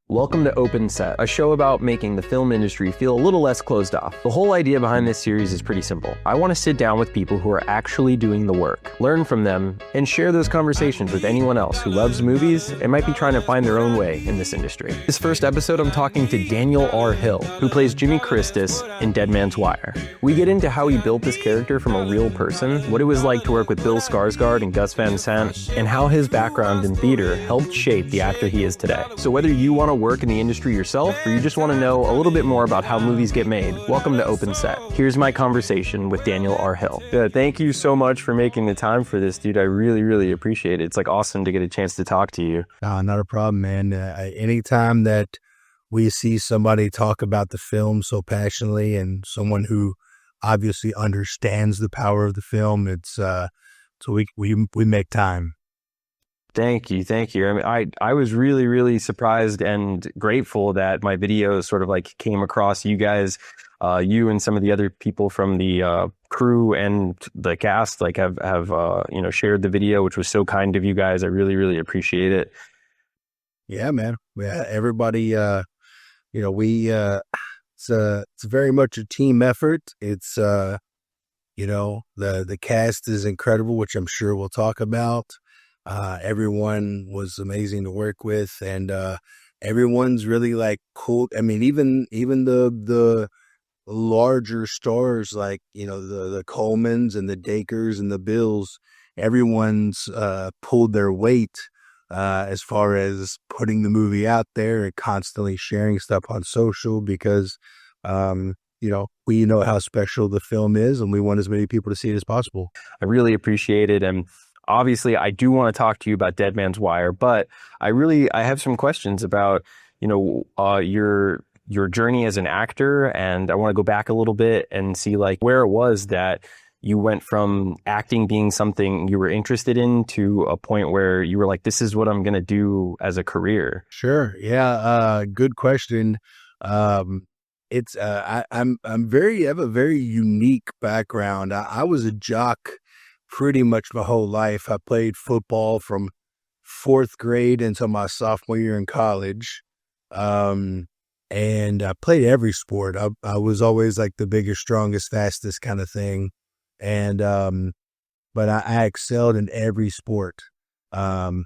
Welcome to Open Set, a show about making the film industry feel a little less closed off. The whole idea behind this series is pretty simple. I want to sit down with people who are actually doing the work, learn from them, and share those conversations with anyone else who loves movies and might be trying to find their own way in this industry. This first episode, I'm talking to Daniel R. Hill, who plays Jimmy Kiritsis in Dead Man's Wire. We get into how he built this character from a real person, what it was like to work with Bill Skarsgård and Gus Van Sant, and how his background in theater helped shape the actor he is today. So whether you want to work in the industry yourself or you just want to know a little bit more about how movies get made, welcome to Open Set. Here's my conversation with Daniel R. Hill. Yeah, thank you so much for making the time for this, dude. I really appreciate it. It's like awesome to get a chance to talk to you. Not a problem, man. Anytime that we see somebody talk about the film so passionately and someone who obviously understands the power of the film, it's so we make time. Thank you. I mean, I was really surprised and grateful that my video sort of like came across you guys, you and some of the other people from the crew and the cast like have shared the video, which was so kind of you guys. I really appreciate it. Yeah, man. Yeah, everybody. It's very much a team effort. It's the cast is incredible, which I'm sure we'll talk about. Everyone was amazing to work with, and everyone's really like cool. I mean, even the larger stars like the Colemans and the Dakers and the Bills, everyone's pulled their weight as far as putting the movie out there and constantly sharing stuff on social because we know how special the film is, and we want as many people to see it as possible. I really appreciate it, and obviously, I do want to talk to you about Dead Man's Wire, but I have some questions about, your journey as an actor, and I want to go back a little bit and see like where it was that you went from acting being something you were interested in to a point where you were like, this is what I'm going to do as a career. Sure. Yeah. Good question. I have a very unique background. I was a jock pretty much my whole life. I played football from fourth grade until my sophomore year in college. And I played every sport. I was always like the biggest, strongest, fastest kind of thing. And, but I excelled in every sport. As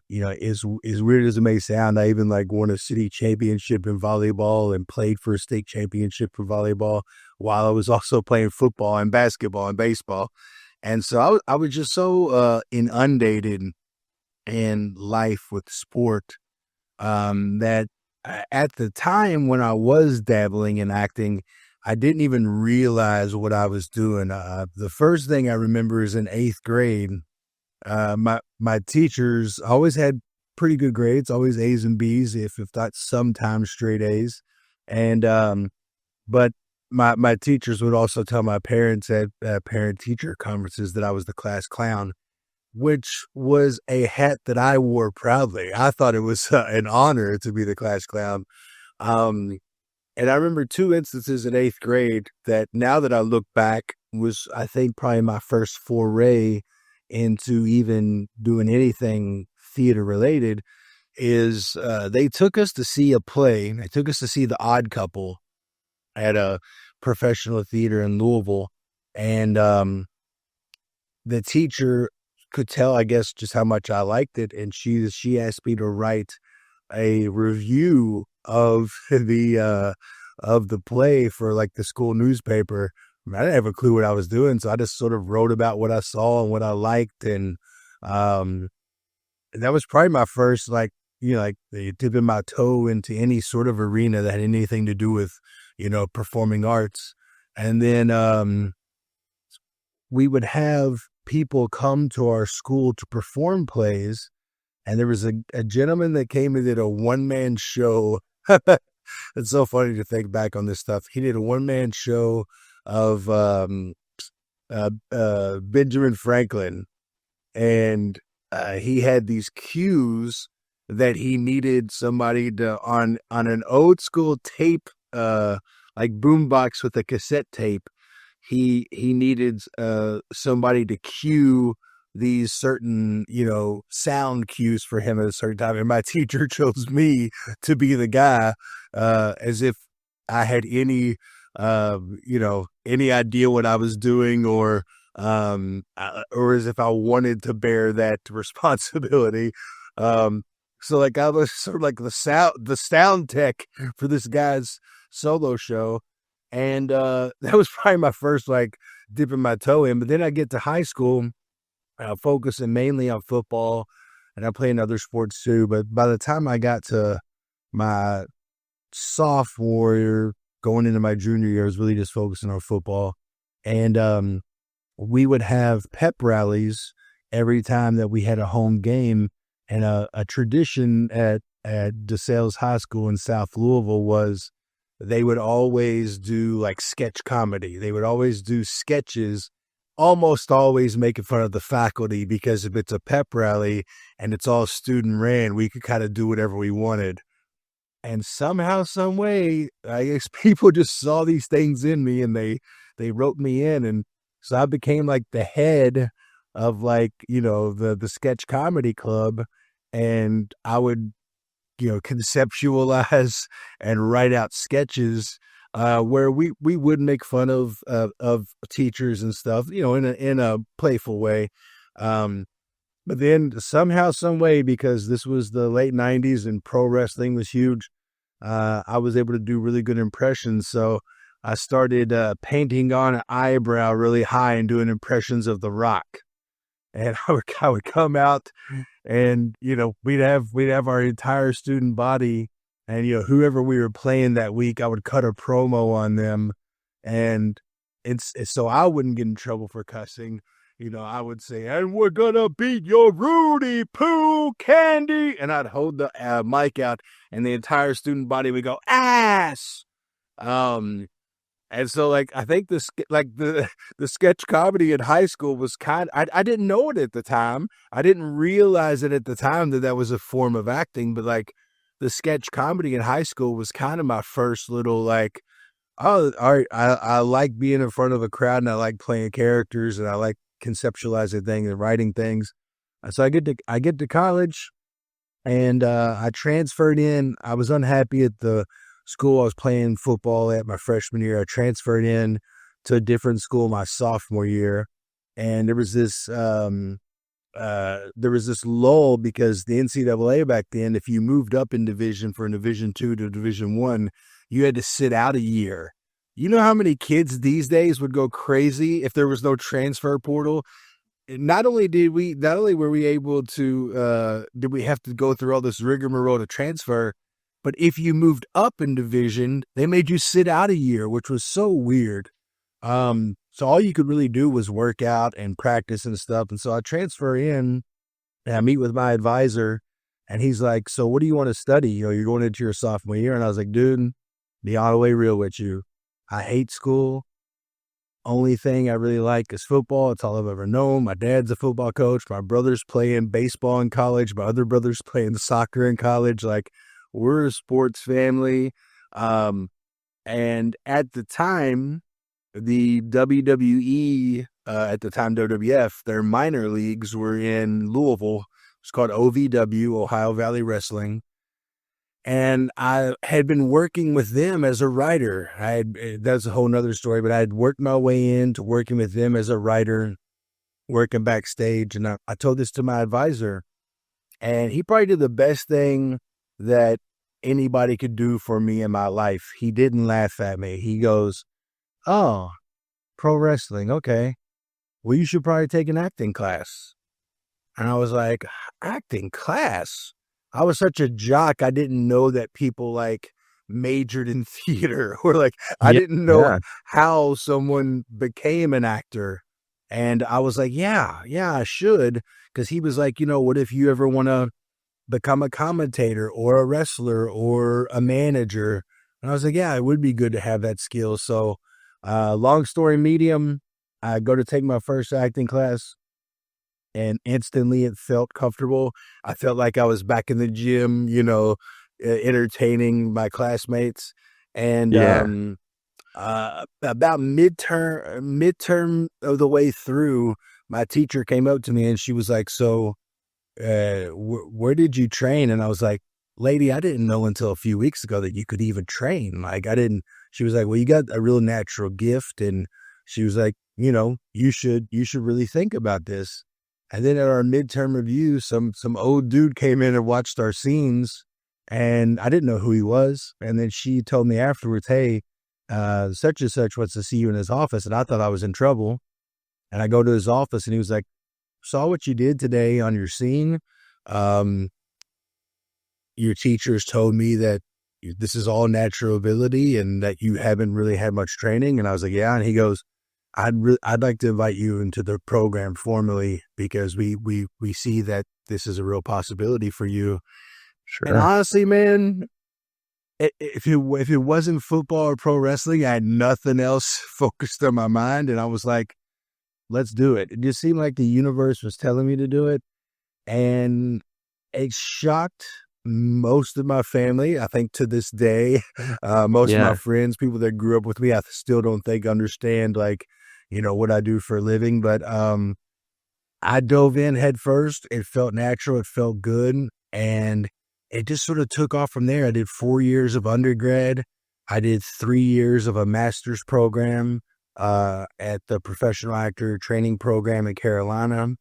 weird as it may sound, I even like won a city championship in volleyball and played for a state championship for volleyball while I was also playing football and basketball and baseball. And so I was just so inundated in life with sport that at the time when I was dabbling in acting, I didn't even realize what I was doing. The first thing I remember is in eighth grade, my teachers always had pretty good grades, always A's and B's, if not sometimes straight A's. And but my teachers would also tell my parents at parent-teacher conferences that I was the class clown, which was a hat that I wore proudly. I thought it was an honor to be the class clown. And I remember two instances in eighth grade that now that I look back was, I think, probably my first foray into even doing anything theater-related is they took us to see a play. They took us to see The Odd Couple at a professional theater in Louisville. And the teacher could tell, I guess, just how much I liked it. And she asked me to write a review of the play for like the school newspaper. I didn't have a clue what I was doing, so I just sort of wrote about what I saw and what I liked. And that was probably my first, dipping my toe into any sort of arena that had anything to do with, performing arts. And then we would have people come to our school to perform plays. And there was a gentleman that came and did a one-man show. It's so funny to think back on this stuff. He did a one-man show of Benjamin Franklin. And he had these cues that he needed somebody to, on an old school tape, like boombox with a cassette tape, he needed somebody to cue these certain, sound cues for him at a certain time. And my teacher chose me to be the guy, as if I had any idea what I was doing, or as if I wanted to bear that responsibility. So like I was sort of like the sound tech for this guy's solo show. And that was probably my first like dipping my toe in. But then I get to high school, focusing mainly on football, and I play in other sports too. But by the time I got to my sophomore year, going into my junior year, I was really just focusing on football. And we would have pep rallies every time that we had a home game. And a tradition at DeSales High School in South Louisville was they would always do like sketch comedy. They would always do sketches, almost always making fun of the faculty, because if it's a pep rally and it's all student ran, we could kind of do whatever we wanted. And somehow, some way, I guess people just saw these things in me, and they wrote me in. And so I became like the head of like, the sketch comedy club. And I would, conceptualize and write out sketches, where we would make fun of teachers and stuff, in a playful way. But then somehow, some way, because this was the late 90s and pro wrestling was huge, I was able to do really good impressions. So I started painting on an eyebrow really high and doing impressions of The Rock. And I would come out, and we'd have our entire student body, and whoever we were playing that week, I would cut a promo on them, and it's so I wouldn't get in trouble for cussing. I would say, "And we're gonna beat your Rudy Poo Candy," and I'd hold the mic out, and the entire student body would go ass. And so, like, I think the sketch comedy in high school was I didn't know it at the time. I didn't realize it at the time that was a form of acting, but like the sketch comedy in high school was kind of my first little like, oh, all right, I like being in front of a crowd, and I like playing characters, and I like conceptualizing things and writing things. So I get to college, and I transferred in. I was unhappy at the school I was playing football at my freshman year. I transferred in to a different school my sophomore year, and there was this lull, because the NCAA back then, if you moved up in division from Division II to Division I, you had to sit out a year. You know how many kids these days would go crazy if there was no transfer portal? Not only were we able to, did we have to go through all this rigmarole to transfer, but if you moved up in division, they made you sit out a year, which was so weird. So all you could really do was work out and practice and stuff. And so I transfer in, and I meet with my advisor, and he's like, "So what do you want to study? You're going into your sophomore year." And I was like, "Dude, be all the way real with you. I hate school. Only thing I really like is football. It's all I've ever known. My dad's a football coach. My brother's playing baseball in college. My other brother's playing soccer in college. Like, we're a sports family." And at the time, the WWE, at the time WWF, their minor leagues were in Louisville. It's called OVW, Ohio Valley Wrestling. And I had been working with them as a writer. That's a whole nother story, but I had worked my way into working with them as a writer, working backstage. And I told this to my advisor, and he probably did the best thing that anybody could do for me in my life. He didn't laugh at me. He goes, "Oh, pro wrestling. Okay. Well, you should probably take an acting class." And I was like, "Acting class?" I was such a jock. I didn't know that people like majored in theater, or like, I didn't know how someone became an actor. And I was like, yeah, I should. Cause he was like, what if you ever want to become a commentator or a wrestler or a manager? And I was like, yeah, it would be good to have that skill. So, long story medium, I go to take my first acting class, and instantly it felt comfortable. I felt like I was back in the gym, entertaining my classmates. And about midterm of the way through, my teacher came up to me and she was like, so where did you train? And I was like, lady, I didn't know until a few weeks ago that you could even train. Like I didn't, she was like, well, you got a real natural gift. And she was like, you should really think about this. And then at our midterm review, some old dude came in and watched our scenes, and I didn't know who he was. And then she told me afterwards, hey, such and such wants to see you in his office. And I thought I was in trouble. And I go to his office and he was like, saw what you did today on your scene. Your teachers told me that this is all natural ability and that you haven't really had much training. And I was like, yeah. And he goes, I'd like to invite you into the program formally because we see that this is a real possibility for you. Sure. And honestly, man, if it wasn't football or pro wrestling, I had nothing else focused on my mind. And I was like, let's do it. It just seemed like the universe was telling me to do it. And it shocked most of my family. I think to this day, most of my friends, people that grew up with me, I still don't think understand like, what I do for a living. But I dove in head first. It felt natural. It felt good. And it just sort of took off from there. I did 4 years of undergrad. I did 3 years of a master's program at the professional actor training program in Carolina.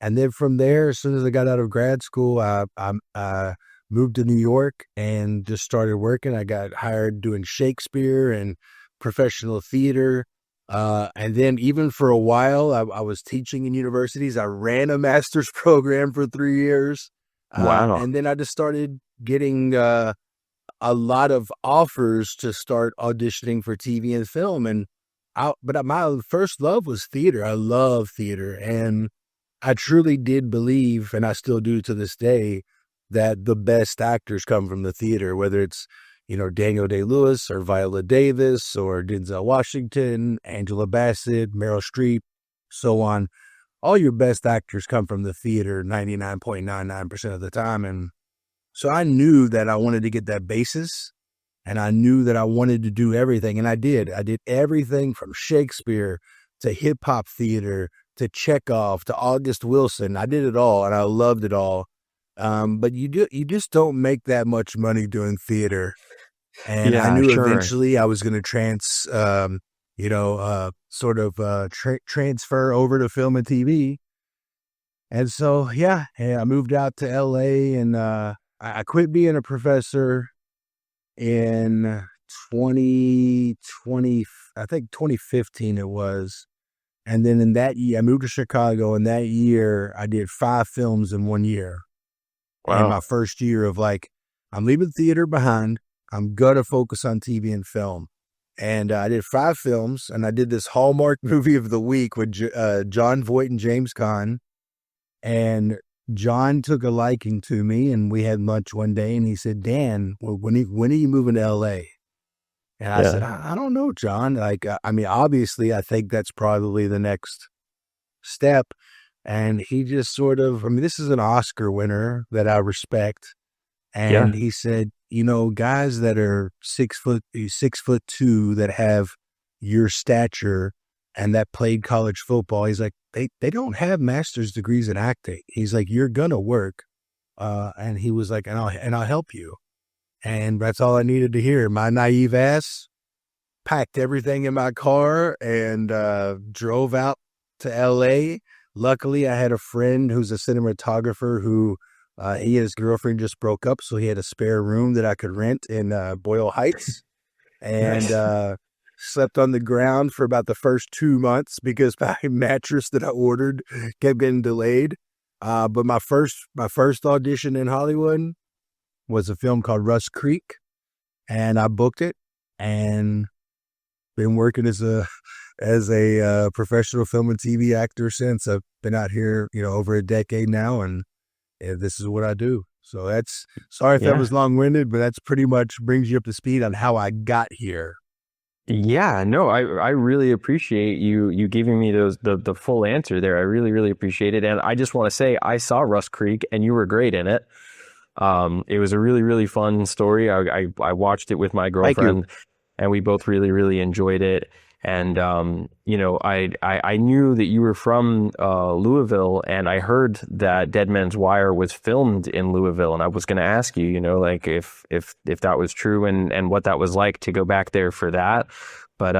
And then from there, as soon as I got out of grad school, I moved to New York and just started working. I got hired doing Shakespeare and professional theater. And then even for a while, I was teaching in universities. I ran a master's program for 3 years. Wow. And then I just started getting a lot of offers to start auditioning for TV and film. But my first love was theater. I love theater. And I truly did believe, and I still do to this day, that the best actors come from the theater, whether it's, Daniel Day-Lewis or Viola Davis or Denzel Washington, Angela Bassett, Meryl Streep, so on. All your best actors come from the theater 99.99% of the time. And so I knew that I wanted to get that basis, and I knew that I wanted to do everything. And I did. I did everything from Shakespeare to hip hop theater to Chekhov to August Wilson. I did it all, and I loved it all. But you just don't make that much money doing theater. And I knew eventually I was going to transfer over to film and TV. And so, I moved out to LA, and I quit being a professor in 2020, I think 2015 it was. And then in that year, I moved to Chicago, and that year I did 5 films in 1 year. Wow. And my first year of like, I'm leaving theater behind. I'm going to focus on TV and film. And I did 5 films, and I did this Hallmark movie of the week with John Voight and James Caan. And John took a liking to me, and we had lunch one day, and he said, Dan, when are you moving to LA? And I said, I don't know, John. Like, obviously, I think that's probably the next step. And he just sort of, this is an Oscar winner that I respect. And he said, guys that are 6'2" that have your stature and that played college football, he's like, they don't have master's degrees in acting. He's like, you're gonna work. And he was like, and I'll help you. And that's all I needed to hear. My naive ass packed everything in my car and drove out to LA. Luckily, I had a friend who's a cinematographer who he and his girlfriend just broke up, so he had a spare room that I could rent in Boyle Heights, and slept on the ground for about the first 2 months because my mattress that I ordered kept getting delayed. But my first audition in Hollywood was a film called Rust Creek, and I booked it and been working as a professional film and TV actor since. I've been out here, over a decade now, and this is what I do. So that's, sorry if that was long-winded, but that's pretty much brings you up to speed on how I got here. Yeah, no, I really appreciate you giving me the full answer there. I really, really appreciate it. And I just want to say I saw Rust Creek and you were great in it. It was a really, really fun story. I watched it with my girlfriend and we both really, really enjoyed it. And I knew that you were from Louisville, and I heard that Dead Man's Wire was filmed in Louisville, and I was going to ask you, like if that was true and what that was like to go back there for that. But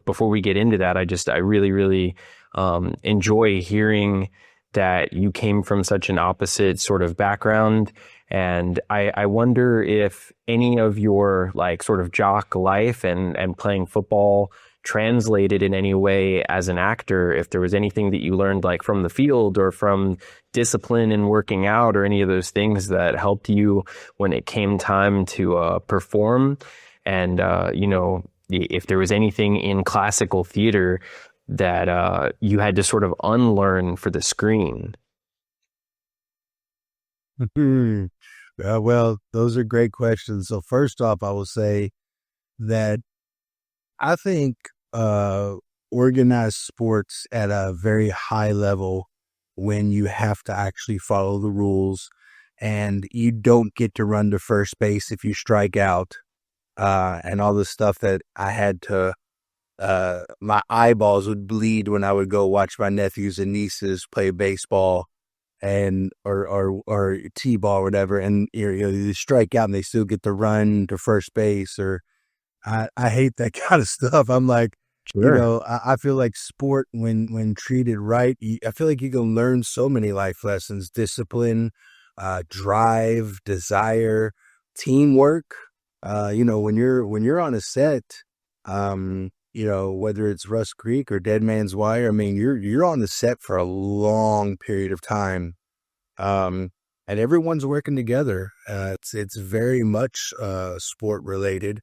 before we get into that, I really really enjoy hearing that you came from such an opposite sort of background. And I wonder if any of your like sort of jock life and playing football translated in any way as an actor, if there was anything that you learned like from the field or from discipline and working out or any of those things that helped you when it came time to perform. And, if there was anything in classical theater that you had to sort of unlearn for the screen. Well, those are great questions. So first off, I will say that I think organized sports at a very high level, when you have to actually follow the rules and you don't get to run to first base if you strike out, and all the stuff that I had to, my eyeballs would bleed when I would go watch my nephews and nieces play baseball and or t-ball or whatever, and you strike out and they still get to run to first base. Or I hate that kind of stuff. I'm like, Sure. I feel like sport, when treated right, I feel like you can learn so many life lessons: discipline, drive, desire, teamwork. When you're on a set, whether it's Rust Creek or Dead Man's Wire, I mean, you're on the set for a long period of time, and everyone's working together. It's very much sport related,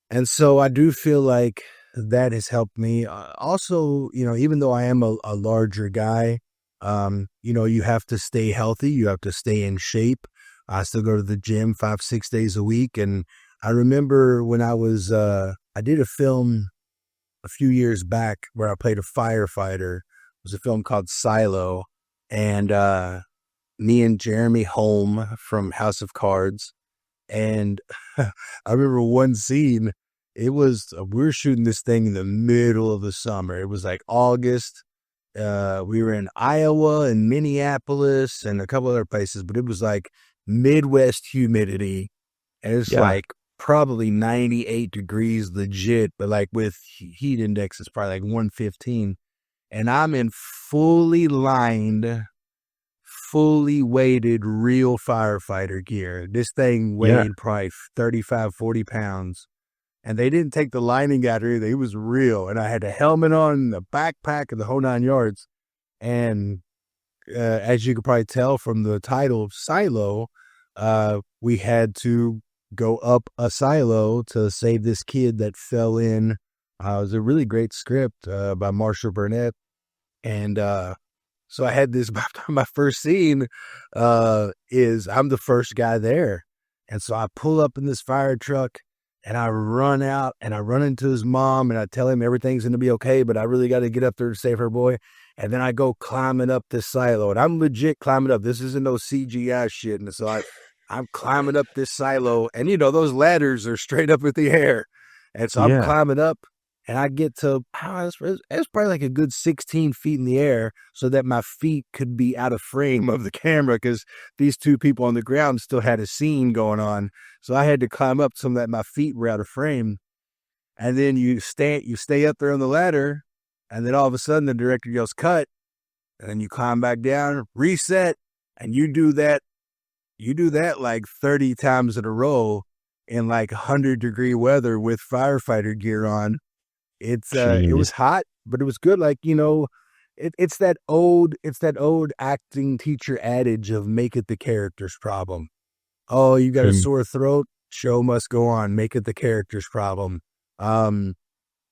and so I do feel like that has helped me. Also, even though I am a larger guy, you have to stay healthy. You have to stay in shape. I still go to the gym 5-6 days a week, and I remember when I did a film a few years back where I played a firefighter. It was a film called Silo, and me and Jeremy Holm from House of Cards. And I remember one scene. We were shooting this thing in the middle of the summer. It was like August. We were in Iowa and Minneapolis and a couple other places, but it was like Midwest humidity. And it's Yeah. like probably 98 degrees legit, but like with heat index, it's probably like 115. And I'm in fully lined, fully weighted real firefighter gear. This thing Yeah. weighed probably 35, 40 pounds. And they didn't take the lining out or anything. It was real. And I had a helmet on, the backpack, and the whole 9 yards. And as you could probably tell from the title, Silo, we had to go up a silo to save this kid that fell in. It was a really great script by Marsha Burnett. And so I had this, my first scene is I'm the first guy there. And so I pull up in this fire truck and I run out and I run into his mom and I tell him everything's going to be okay, but I really got to get up there to save her boy. And then I go climbing up this silo, and I'm legit climbing up. This isn't no CGI shit. And so I'm climbing up this silo, and those ladders are straight up in the air. And so I'm Yeah. climbing up, and I get to, it's probably like a good 16 feet in the air so that my feet could be out of frame of the camera, because these two people on the ground still had a scene going on. So I had to climb up so that my feet were out of frame. And then you stay up there on the ladder, and then all of a sudden the director yells cut, and then you climb back down, reset, and you do that like 30 times in a row in like 100-degree weather with firefighter gear on. It was Jeez. hot, but it was good. Like, it's that old acting teacher adage of make it the character's problem. Oh, you got a Mm. sore throat? Show must go on. Make it the character's problem. Um,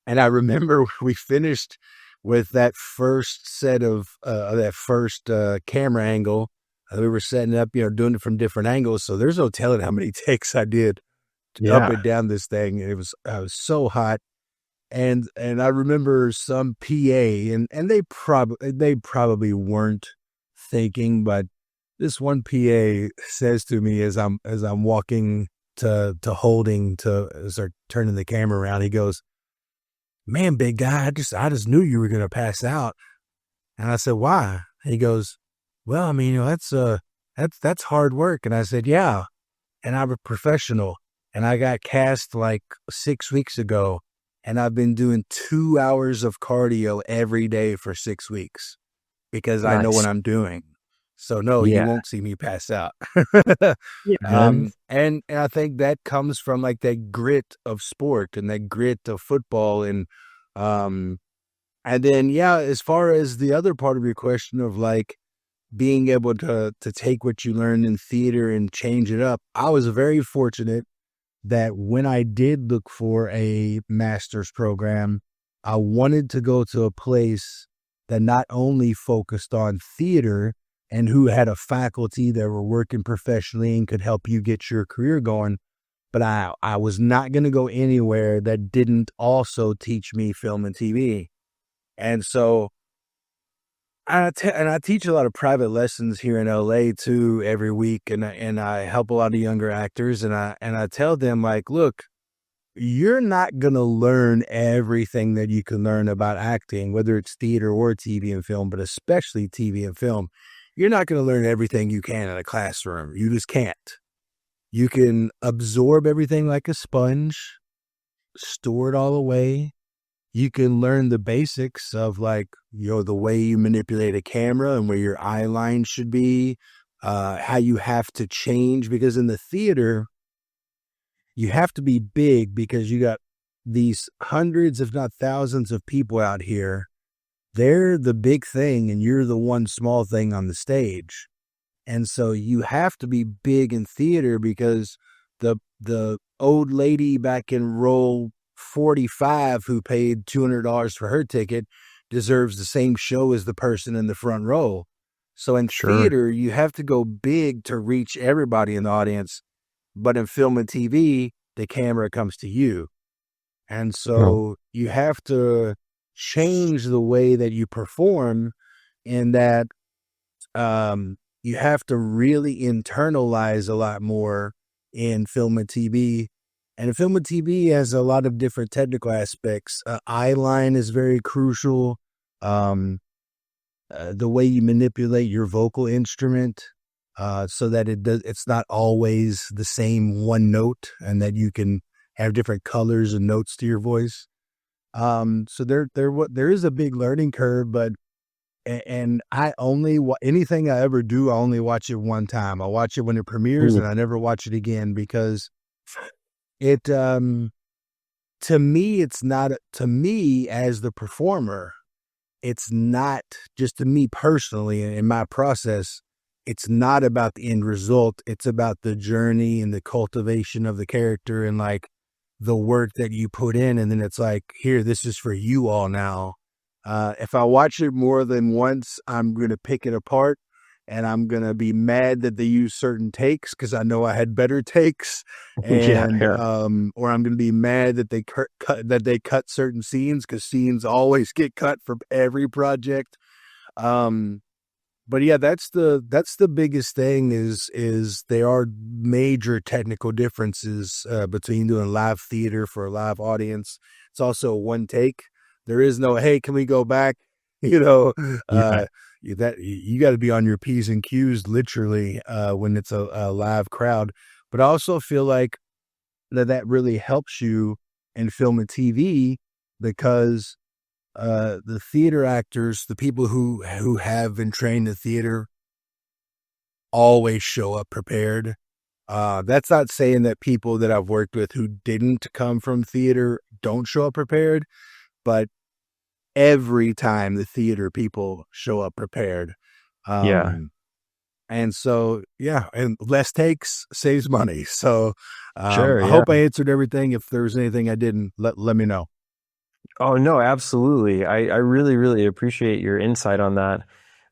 and I remember we finished with that first set of that first camera angle. We were setting up, doing it from different angles. So there's no telling how many takes I did up Yeah. and down this thing. I was so hot. And I remember some PA, and they probably weren't thinking, but this one PA says to me as I'm walking to holding to start turning the camera around, he goes, man, big guy, I just knew you were going to pass out. And I said, why? He goes, well, I mean, that's hard work. And I said, yeah. And I'm a professional, and I got cast like 6 weeks ago, and I've been doing 2 hours of cardio every day for 6 weeks because I know what Nice. I'm doing. So no, you Yeah. won't see me pass out. Yeah, man. And I think that comes from like that grit of sport and that grit of football. Um, and then, yeah, as far as the other part of your question of like being able to take what you learned in theater and change it up, I was very fortunate that when I did look for a master's program, I wanted to go to a place that not only focused on theater and who had a faculty that were working professionally and could help you get your career going, but I was not going to go anywhere that didn't also teach me film and TV. And so I teach a lot of private lessons here in LA too every week, and I help a lot of younger actors, and I tell them like, look, you're not gonna learn everything that you can learn about acting, whether it's theater or TV and film, but especially TV and film. You're not gonna learn everything you can in a classroom. You just can't. You can absorb everything like a sponge, store it all away. You can learn the basics of like, the way you manipulate a camera and where your eye line should be, how you have to change, because in the theater, you have to be big because you got these hundreds, if not thousands of people out here. They're the big thing and you're the one small thing on the stage. And so you have to be big in theater because the old lady back in row 45 who paid $200 for her ticket deserves the same show as the person in the front row. So in Sure. theater, you have to go big to reach everybody in the audience. But in film and TV, the camera comes to you. And Oh, so you have to change the way that you perform in that you have to really internalize a lot more in film and TV. And film and TV has a lot of different technical aspects. Eye line is very crucial. Um, the way you manipulate your vocal instrument, so that it's not always the same one note, and that you can have different colors and notes to your voice. So there is a big learning curve, but and I only anything I ever do, I only watch it one time. I watch it when it premieres, mm, and I never watch it again because it to me it's not to me as the performer. It's not just to me personally in my process. It's not about the end result. It's about the journey and the cultivation of the character and like the work that you put in. And then it's like, here, this is for you all now. If I watch it more than once, I'm going to pick it apart and I'm going to be mad that they use certain takes because I know I had better takes. yeah, And, yeah. or I'm going to be mad that they cut certain scenes because scenes always get cut from every project. Um, but yeah, that's the biggest thing is there are major technical differences between doing live theater for a live audience. It's also one take. There is no, hey, can we go back? You know, Yeah. you got to be on your P's and Q's literally when it's a live crowd. But I also feel like that really helps you in film and TV because the theater actors, the people who have been trained in theater, always show up prepared. That's not saying that people that I've worked with who didn't come from theater don't show up prepared, but every time the theater people show up prepared. Yeah. Um, and so, yeah, and less takes saves money. So, Sure. I Yeah. hope I answered everything. If there's anything I didn't, let me know. Oh, no, absolutely. I really, really appreciate your insight on that.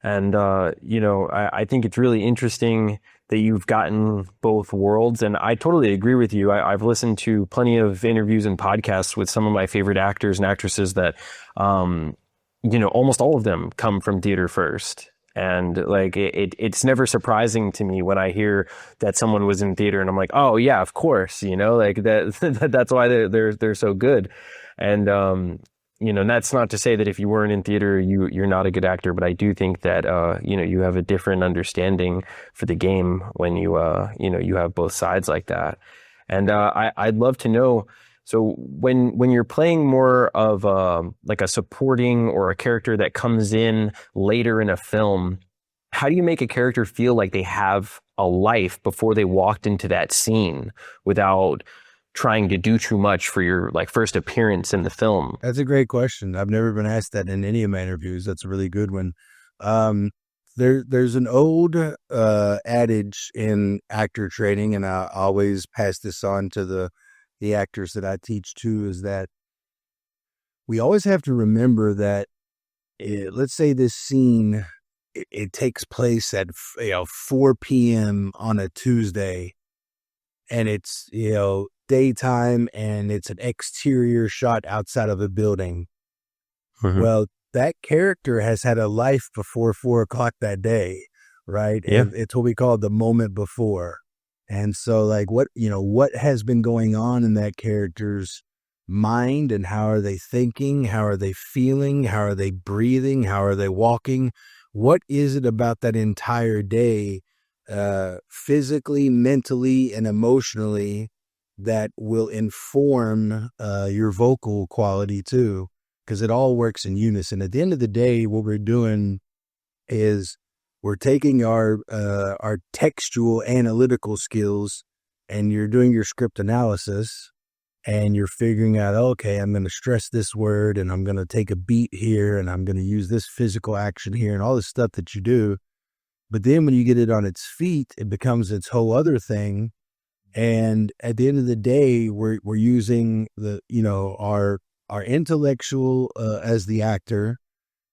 And, I think it's really interesting that you've gotten both worlds. And I totally agree with you. I've listened to plenty of interviews and podcasts with some of my favorite actors and actresses that, almost all of them come from theater first. And like it's never surprising to me when I hear that someone was in theater and I'm like, oh yeah, of course, like that that's why they're so good. And and that's not to say that if you weren't in theater, you're not a good actor, but I do think that, you have a different understanding for the game when you have both sides like that. And I'd love to know, so when you're playing more of like a supporting or a character that comes in later in a film, how do you make a character feel like they have a life before they walked into that scene without trying to do too much for your like first appearance in the film? That's a great question. I've never been asked that in any of my interviews. That's a really good one. There's an old adage in actor training, and I always pass this on to the actors that I teach too, is that we always have to remember that let's say this scene, it takes place at 4 p.m. on a Tuesday, and it's daytime, and it's an exterior shot outside of a building. Mm-hmm. Well, that character has had a life before 4 o'clock that day, right? Yeah. And it's what we call the moment before. And so like what has been going on in that character's mind, and how are they thinking? How are they feeling? How are they breathing? How are they walking? What is it about that entire day, physically, mentally, and emotionally, that will inform your vocal quality too? Because it all works in unison. At the end of the day, what we're doing is we're taking our textual analytical skills, and you're doing your script analysis, and you're figuring out, okay, I'm going to stress this word, and I'm going to take a beat here, and I'm going to use this physical action here, and all this stuff that you do. But then when you get it on its feet, it becomes its whole other thing. And at the end of the day, we're using our intellectual as the actor,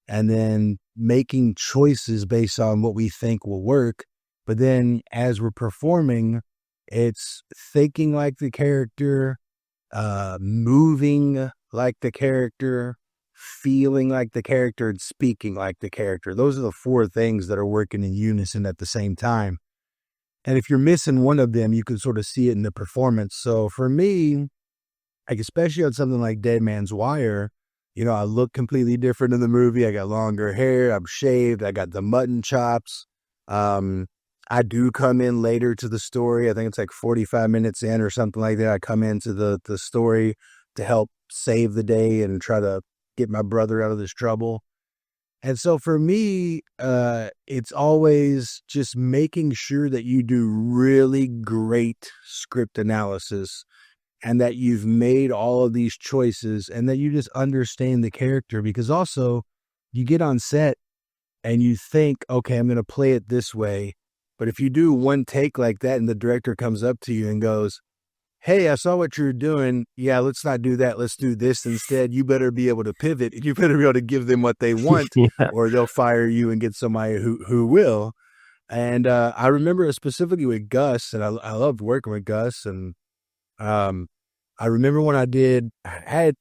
and then making choices based on what we think will work. But then as we're performing, it's thinking like the character, moving like the character, feeling like the character, and speaking like the character. Those are the 4 things that are working in unison at the same time. And if you're missing one of them, you can sort of see it in the performance. So for me, like especially on something like Dead Man's Wire, I look completely different in the movie. I got longer hair, I'm shaved, I got the mutton chops. I do come in later to the story. I think it's like 45 minutes in or something like that. I come into the story to help save the day and try to get my brother out of this trouble. And so for me, it's always just making sure that you do really great script analysis, and that you've made all of these choices, and that you just understand the character. Because also you get on set and you think, okay, I'm going to play it this way. But if you do one take like that and the director comes up to you and goes, hey, I saw what you're doing. Yeah, let's not do that. Let's do this instead. You better be able to pivot. You better be able to give them what they want, Yeah. or they'll fire you and get somebody who will. And I remember specifically with Gus, and I loved working with Gus. And I remember when I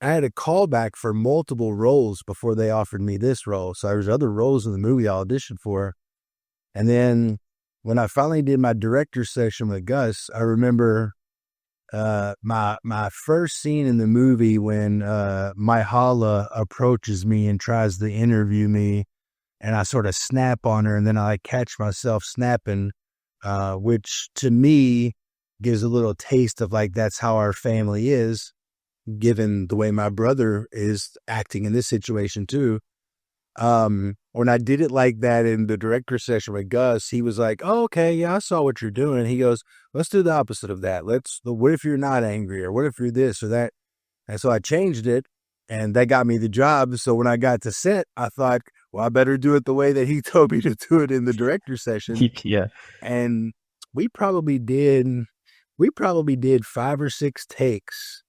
had a callback for multiple roles before they offered me this role. So there was other roles in the movie I auditioned for. And then when I finally did my director's session with Gus, I remember my first scene in the movie when Myhala approaches me and tries to interview me, and I sort of snap on her, and then I catch myself snapping, which to me gives a little taste of like, that's how our family is, given the way my brother is acting in this situation too. When I did it like that in the director session with Gus, he was like, oh, okay, yeah, I saw what you're doing. He goes, let's do the opposite of that. What if you're not angry, or what if you're this or that? And so I changed it, and that got me the job. So when I got to set, I thought, well, I better do it the way that he told me to do it in the director session. Yeah. And we probably did 5 or 6 takes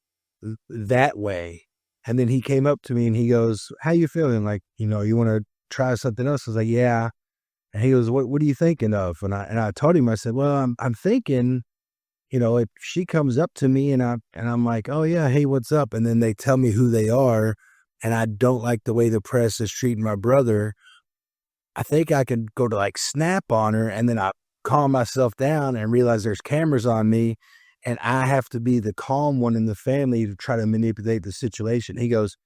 that way. And then he came up to me and he goes, how you feeling? Like, you want to try something else? I was like, yeah. And he goes, what are you thinking of? And I told him, I said, well, I'm thinking, if she comes up to me and I'm like, oh yeah, hey, what's up? And then they tell me who they are, and I don't like the way the press is treating my brother, I think I could go to like snap on her, and then I calm myself down and realize there's cameras on me, and I have to be the calm one in the family to try to manipulate the situation. He goes,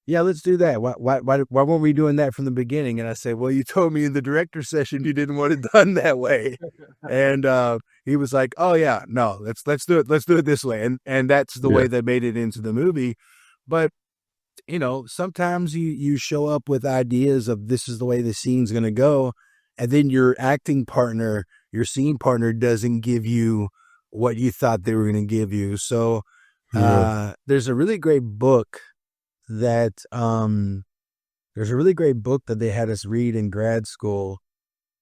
yeah, let's do that. Why weren't we doing that from the beginning? And I say, well, you told me in the director session you didn't want it done that way. And he was like, oh yeah, no, let's do it. Let's do it this way. And that's the Yeah. way that made it into the movie. But sometimes you show up with ideas of this is the way the scene's going to go. And then your acting partner, your scene partner doesn't give you what you thought they were going to give you. So Yeah. there's a really great book that they had us read in grad school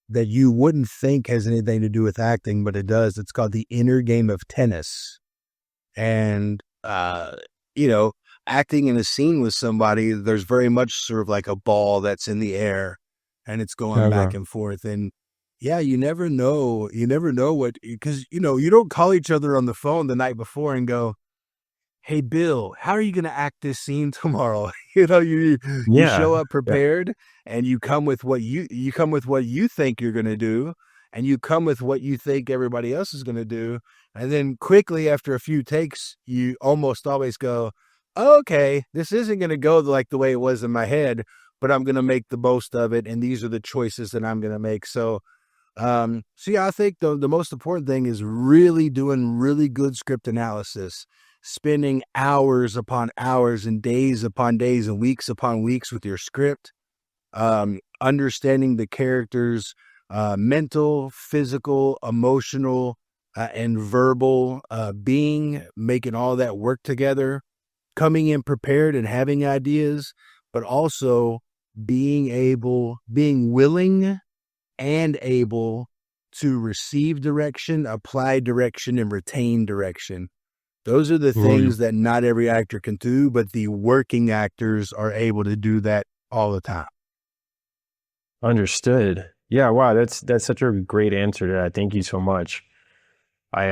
that you wouldn't think has anything to do with acting, but it does. It's called The Inner Game of Tennis. And, acting in a scene with somebody, there's very much sort of like a ball that's in the air and it's going back Okay. and forth. And yeah, you never know what, because, you don't call each other on the phone the night before and go, hey, Bill, how are you going to act this scene tomorrow? You Yeah. show up Yeah. prepared and you come with what you think you're going to do, and you come with what you think everybody else is going to do. And then quickly after a few takes, you almost always go, okay, this isn't going to go like the way it was in my head, but I'm going to make the most of it. And these are the choices that I'm going to make. So yeah, I think the most important thing is really doing really good script analysis, spending hours upon hours and days upon days and weeks upon weeks with your script, understanding the characters' mental, physical, emotional, and verbal being, making all that work together, coming in prepared and having ideas, but also being willing and able to receive direction, apply direction, and retain direction. Those are the Right. things that not every actor can do, but the working actors are able to do that all the time. Understood. Yeah, wow, that's such a great answer to that. Thank you so much. I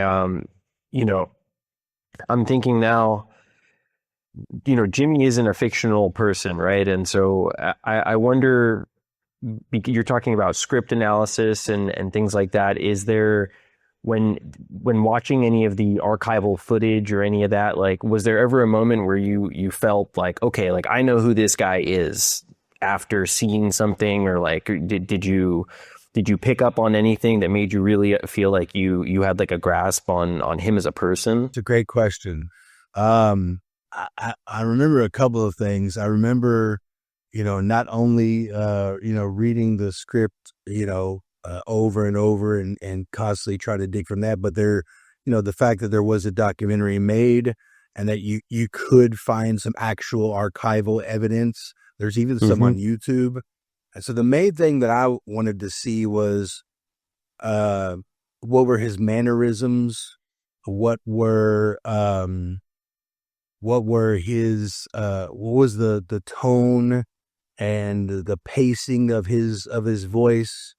you know, I'm thinking now, Jimmy isn't a fictional person, right? And so I wonder, you're talking about script analysis and things like that. Is there, when watching any of the archival footage or any of that, like, was there ever a moment where you felt like, okay, like I know who this guy is after seeing something, or like did you pick up on anything that made you really feel like you had like a grasp on him as a person? It's a great question. I remember a couple of things. I remember, not only, reading the script, over and over and constantly try to dig from that, but the fact that there was a documentary made and that you could find some actual archival evidence. There's even some Mm-hmm. on YouTube. And so the main thing that I wanted to see was, uh, what were his mannerisms? What were, what was the tone and the pacing of his voice?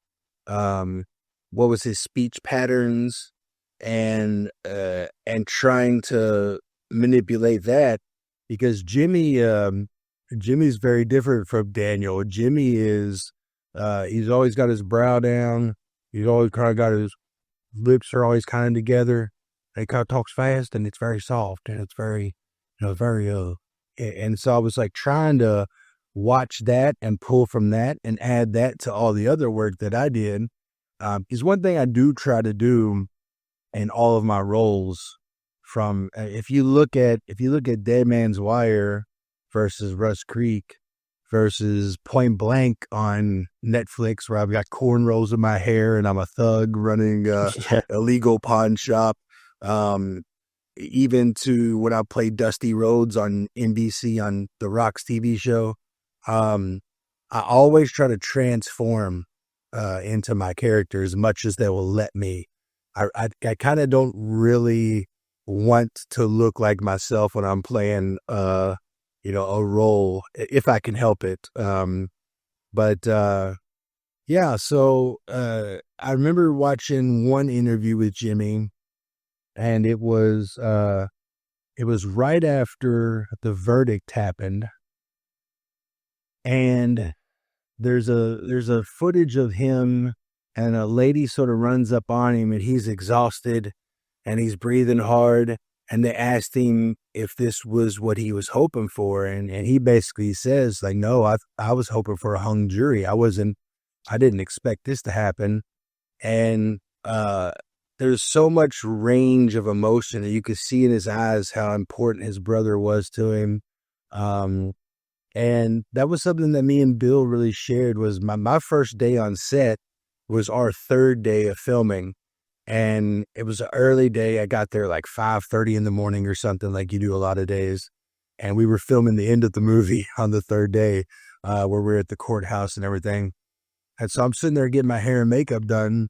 What was his speech patterns, and trying to manipulate that, because Jimmy's very different from Daniel. Jimmy is, he's always got his brow down. He's always kind of got his lips are always kind of together. He kind of talks fast and it's very soft and it's very, very, and so I was like trying to watch that and pull from that and add that to all the other work that I did. Because one thing I do try to do in all of my roles, from if you look at Dead Man's Wire versus Rust Creek versus Point Blank on Netflix, where I've got cornrows in my hair and I'm a thug running a Yeah. illegal pawn shop. Even to when I played Dusty Rhodes on NBC on the Rock's TV show, I always try to transform into my character as much as they will let me. I kind of don't really want to look like myself when I'm playing, a role, if I can help it. But yeah, so I remember watching one interview with Jimmy, and it was right after the verdict happened, and there's a footage of him, and a lady sort of runs up on him and he's exhausted and he's breathing hard, and they asked him, if this was what he was hoping for. And he basically says, like, no, I was hoping for a hung jury. I didn't expect this to happen. And there's so much range of emotion that you could see in his eyes how important his brother was to him. And that was something that me and Bill really shared. Was my first day on set was our third day of filming. And it was an early day. I got there like 5:30 in the morning or something, like you do a lot of days. And we were filming the end of the movie on the third day, where we were at the courthouse and everything. And so I'm sitting there getting my hair and makeup done.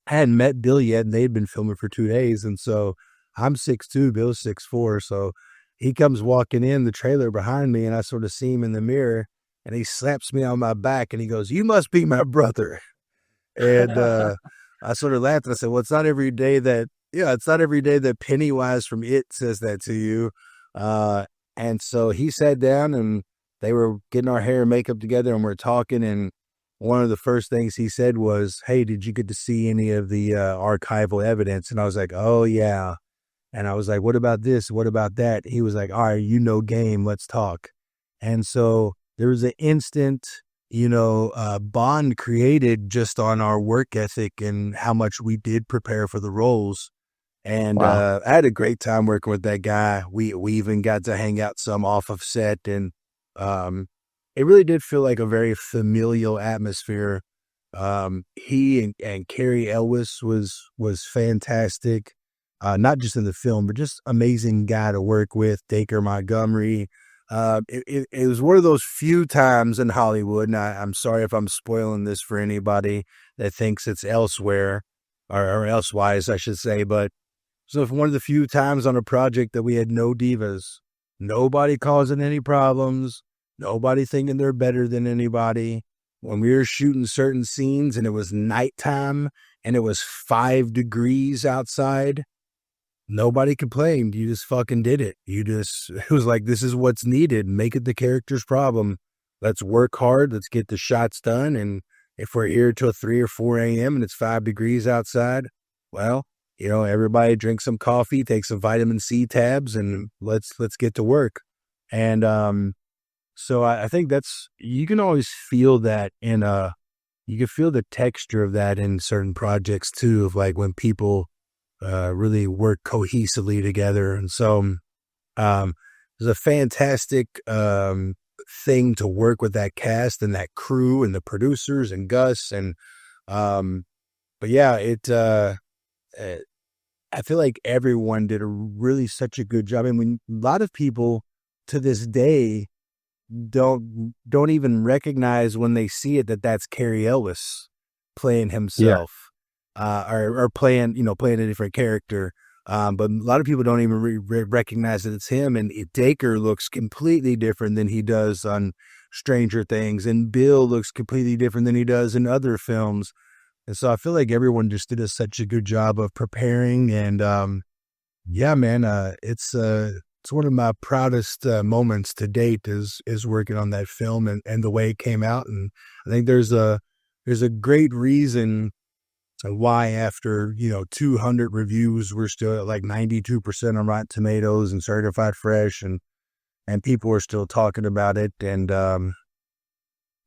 I hadn't met Bill yet, and they'd been filming for 2 days. And so I'm 6'2", Bill's 6'4". So he comes walking in the trailer behind me, and I sort of see him in the mirror, and he slaps me on my back, and he goes, "You must be my brother." And I sort of laughed, and I said, well, it's not every day that Pennywise from It says that to you. And so he sat down, and they were getting our hair and makeup together, and we're talking, and one of the first things he said was, "Hey, did you get to see any of the archival evidence?" And I was like, "Oh, yeah." And I was like, "What about this? What about that?" He was like, "All right, game, let's talk." And so there was an instant, bond created just on our work ethic and how much we did prepare for the roles. And Wow. I had a great time working with that guy. We even got to hang out some off of set, and it really did feel like a very familial atmosphere. He and Carrie Elwes was fantastic, not just in the film, but just amazing guy to work with. Dacre Montgomery. It was one of those few times in Hollywood, and I'm sorry if I'm spoiling this for anybody that thinks it's elsewhere, or elsewise, I should say, but so one of the few times on a project that we had no divas, nobody causing any problems, nobody thinking they're better than anybody. When we were shooting certain scenes and it was nighttime and it was 5 degrees outside, nobody complained. You just fucking did it. It was like, this is what's needed. Make it the character's problem. Let's work hard. Let's get the shots done. And if we're here till 3 or 4 a.m. and it's 5 degrees outside, well, everybody drink some coffee, take some vitamin C tabs, and let's get to work. And so I think you can always feel that you can feel the texture of that in certain projects too, of like when people really work cohesively together. And so it was a fantastic thing to work with that cast and that crew and the producers and Gus. And but yeah, I feel like everyone did such a good job. I mean, a lot of people to this day don't even recognize when they see it that that's Cary Elwes playing Yeah. himself, or playing a different character. But a lot of people don't even recognize that it's him. And Dacre looks completely different than he does on Stranger Things, and Bill looks completely different than he does in other films. And so I feel like everyone just did such a good job of preparing. And yeah, man, it's one of my proudest moments to date is working on that film and the way it came out. And I think there's a great reason why after 200 reviews we're still at like 92% on Rotten Tomatoes and certified fresh, and people are still talking about it. And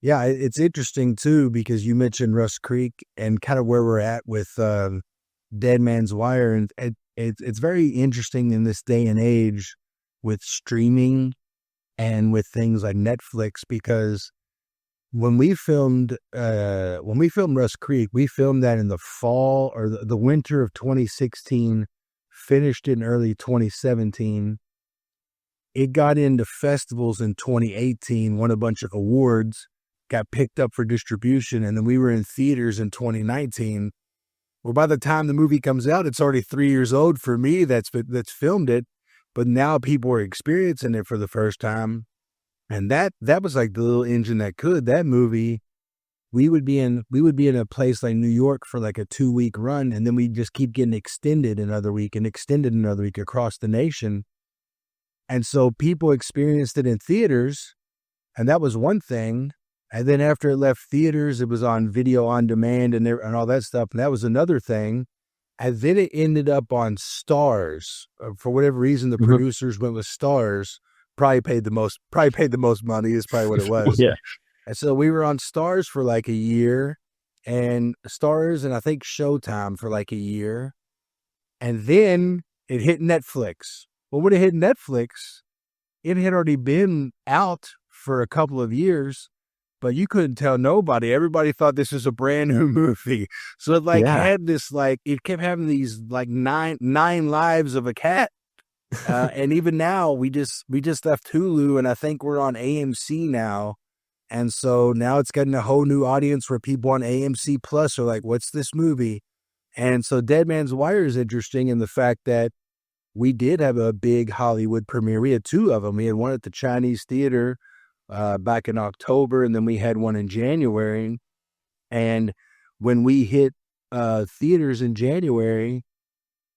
yeah, it's interesting too, because you mentioned Rust Creek and kind of where we're at with Dead Man's Wire, and it's very interesting in this day and age with streaming and with things like Netflix, because when we filmed Rust Creek, we filmed that in the fall or the winter of 2016, finished in early 2017. It got into festivals in 2018, won a bunch of awards, got picked up for distribution, and then we were in theaters in 2019. Well, by the time the movie comes out, it's already 3 years old for me that's filmed it, but now people are experiencing it for the first time. And that was like the little engine that could. That movie, we would be in a place like New York for like a 2-week run, and then we just keep getting extended another week across the nation. And so people experienced it in theaters, and that was one thing. And then after it left theaters, it was on video on demand and all that stuff. And that was another thing. And then it ended up on Stars. For whatever reason, the Mhm. producers went with Stars. Probably paid the most money is probably what it was. Yeah. And so we were on Stars for like a year, and Stars and I think Showtime for like a year. And then it hit Netflix. Well, when it hit Netflix, it had already been out for a couple of years, but you couldn't tell nobody. Everybody thought this was a brand new movie. So it like Yeah. had this like it kept having these like nine lives of a cat. And even now we just left Hulu, and I think we're on AMC now. And so now it's getting a whole new audience where people on AMC Plus are like, what's this movie? And so Dead Man's Wire is interesting in the fact that we did have a big Hollywood premiere. We had two of them. We had one at the Chinese Theater back in October, and then we had one in January. And when we hit theaters in January,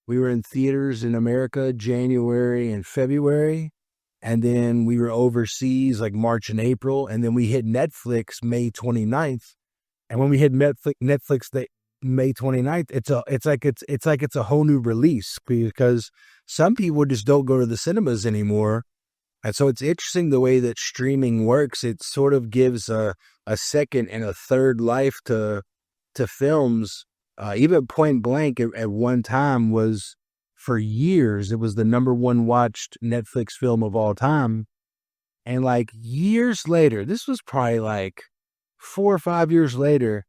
we were in theaters in America January and February. And then we were overseas like March and April. And then we hit Netflix May 29th. And when we hit Netflix May 29th, it's like it's a whole new release, because some people just don't go to the cinemas anymore. And so it's interesting the way that streaming works. It sort of gives a second and a third life to films. Even Point Blank at one time was, for years, it was the number one watched Netflix film of all time. And like years later, this was probably like 4 or 5 years later,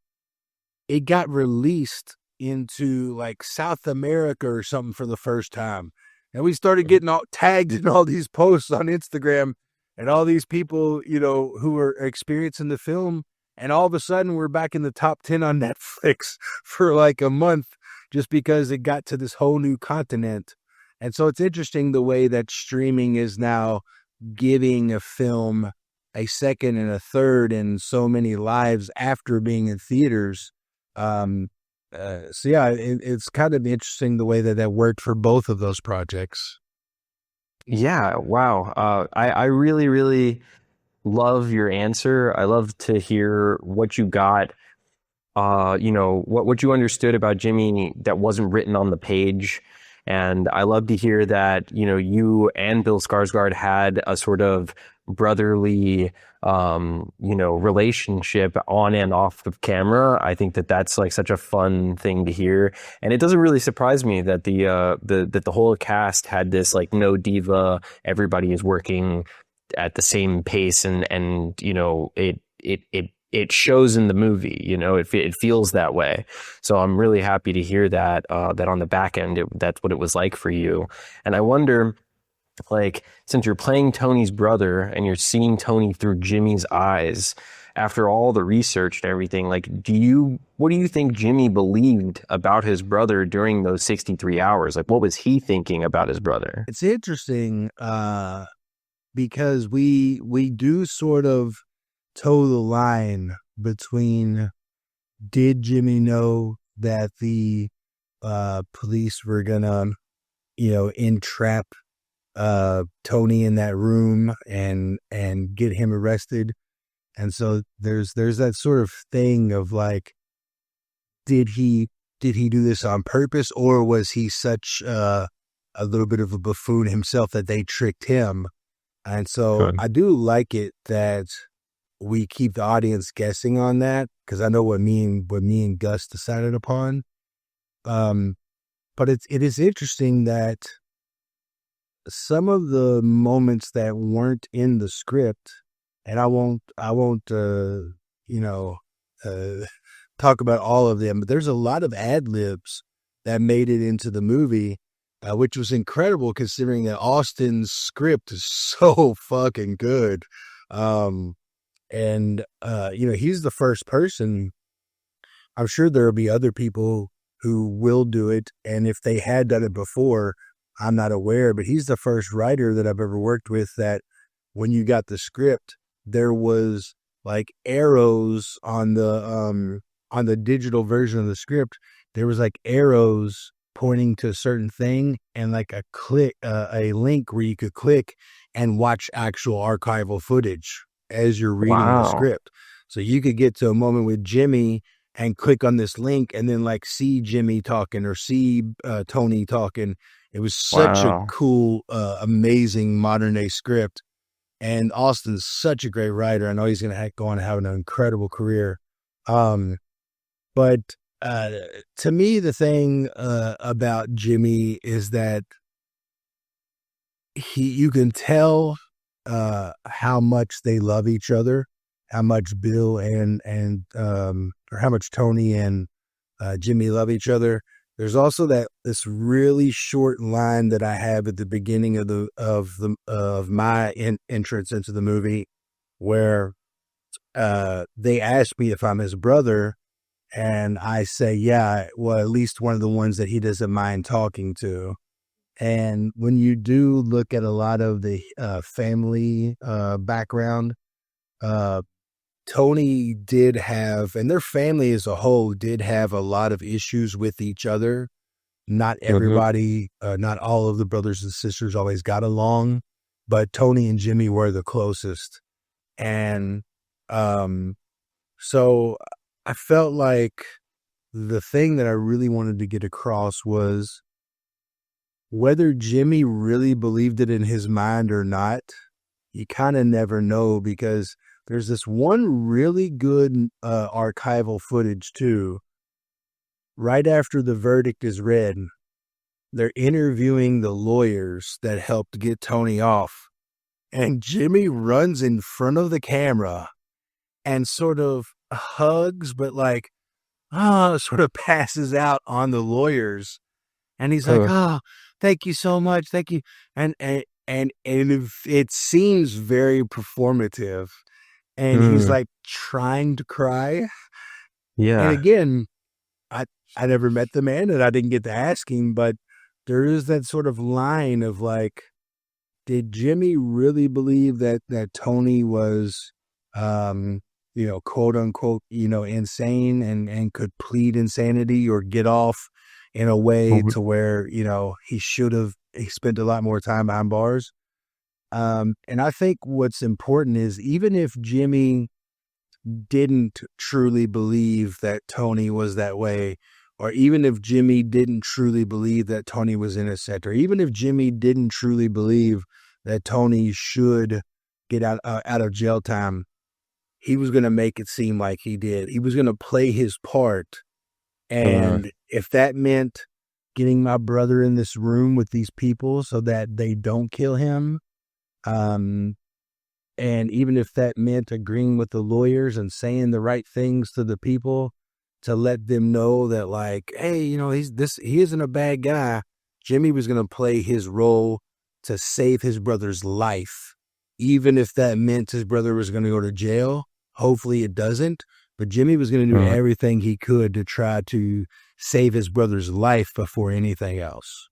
it got released into like South America or something for the first time. And we started getting all tagged in all these posts on Instagram, and all these people, who were experiencing the film. And all of a sudden we're back in the top 10 on Netflix for like a month, just because it got to this whole new continent. And so it's interesting the way that streaming is now giving a film a second and a third and so many lives after being in theaters. So yeah, it's kind of interesting the way that worked for both of those projects. Yeah. Wow. I really, really love your answer. I love to hear what you got, what you understood about Jimmy that wasn't written on the page. And I love to hear that, you and Bill Skarsgård had a sort of brotherly, relationship on and off the camera. I think that that's like such a fun thing to hear. And it doesn't really surprise me that the whole cast had this like no diva, everybody is working at the same pace, and it shows in the movie. It feels that way. So I'm really happy to hear that that on the back end that's what it was like for you. And I wonder, like, since you're playing Tony's brother and you're seeing Tony through Jimmy's eyes, after all the research and everything, like, what do you think Jimmy believed about his brother during those 63 hours? Like, what was he thinking about his brother? It's interesting because we do sort of toe the line between, did Jimmy know that the police were gonna, entrap Tony in that room and get him arrested? And so there's that sort of thing of like, did he do this on purpose, or was he such a little bit of a buffoon himself that they tricked him? And so Good. I do like it that we keep the audience guessing on that, because I know what me and Gus decided upon. But it is interesting that some of the moments that weren't in the script, and I won't talk about all of them, but there's a lot of ad libs that made it into the movie, which was incredible considering that Austin's script is so fucking good. And he's the first person. I'm sure there'll be other people who will do it, and if they had done it before, I'm not aware, but he's the first writer that I've ever worked with that when you got the script, there was like arrows on the digital version of the script. There was like arrows pointing to a certain thing, and like a link where you could click and watch actual archival footage as you're reading the Wow. script. So you could get to a moment with Jimmy, and click on this link and then like see Jimmy talking or see Tony talking. It was such a Wow. cool, amazing modern day script. And Austin's such a great writer. I know he's going to go on and have an incredible career. But to me, the thing about Jimmy is that you can tell how much they love each other, how much Bill and or how much Tony and Jimmy love each other. There's also this really short line that I have at the beginning of my entrance into the movie, where they ask me if I'm his brother, and I say, yeah, well, at least one of the ones that he doesn't mind talking to. And when you do look at a lot of the family background, Tony did have, and their family as a whole did have a lot of issues with each other. Not Hmm. everybody, not all of the brothers and sisters always got along, but Tony and Jimmy were the closest. And so I felt like the thing that I really wanted to get across was whether Jimmy really believed it in his mind or not, you kind of never know, because there's this one really good archival footage too. Right after the verdict is read, they're interviewing the lawyers that helped get Tony off. And Jimmy runs in front of the camera and sort of hugs, but like, sort of passes out on the lawyers. And he's like, Huh. oh, thank you so much. Thank you. And it seems very performative. And he's Mm. like trying to cry. And Yeah. again, I, I never met the man and I didn't get to ask him, but there is that sort of line of like, did Jimmy really believe that Tony was, quote unquote, insane and could plead insanity or get off in a way Mhm. to where, he spent a lot more time behind bars. And I think what's important is even if Jimmy didn't truly believe that Tony was that way, or even if Jimmy didn't truly believe that Tony was innocent, or even if Jimmy didn't truly believe that Tony should get out of jail time, he was going to make it seem like he did. He was going to play his part. Uh, And if that meant getting my brother in this room with these people so that they don't kill him, um, and even if that meant agreeing with the lawyers and saying the right things to the people to let them know that, like, hey, he isn't a bad guy. Jimmy was going to play his role to save his brother's life, even if that meant his brother was going to go to jail. Hopefully it doesn't. But Jimmy was going to do uh, everything he could to try to save his brother's life before anything else.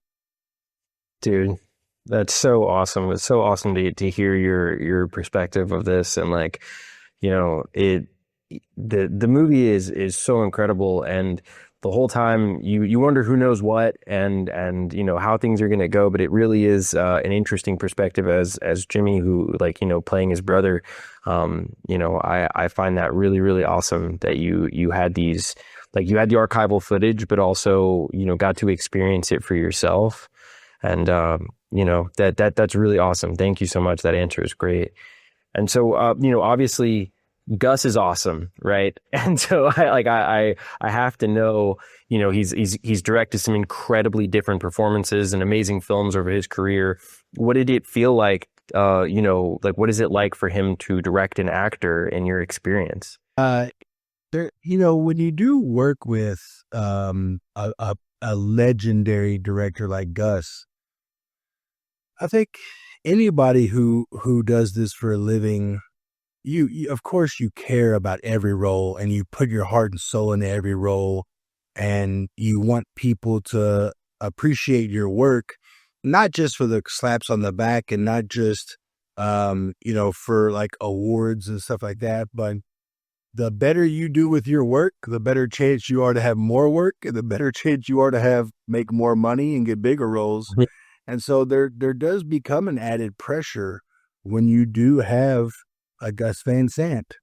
dude, that's so awesome. It's so awesome to hear your perspective of this, and like, it the movie is so incredible, and the whole time you wonder who knows what, and how things are going to go, but it really is an interesting perspective as Jimmy, who, like, playing his brother. I find that really, really awesome that you had these, like, you had the archival footage, but also got to experience it for yourself. And that's really awesome. Thank you so much. That answer is great. And so obviously Gus is awesome, right? And so I have to know, he's directed some incredibly different performances and amazing films over his career. What did it feel like? Like, what is it like for him to direct an actor in your experience? Uh, when you do work with a legendary director like Gus, I think anybody who does this for a living, you of course you care about every role and you put your heart and soul into every role, and you want people to appreciate your work, not just for the slaps on the back and not just for like awards and stuff like that, but the better you do with your work, the better chance you are to have more work, and the better chance you are to make more money and get bigger roles. And so there does become an added pressure when you do have a Gus Van Sant,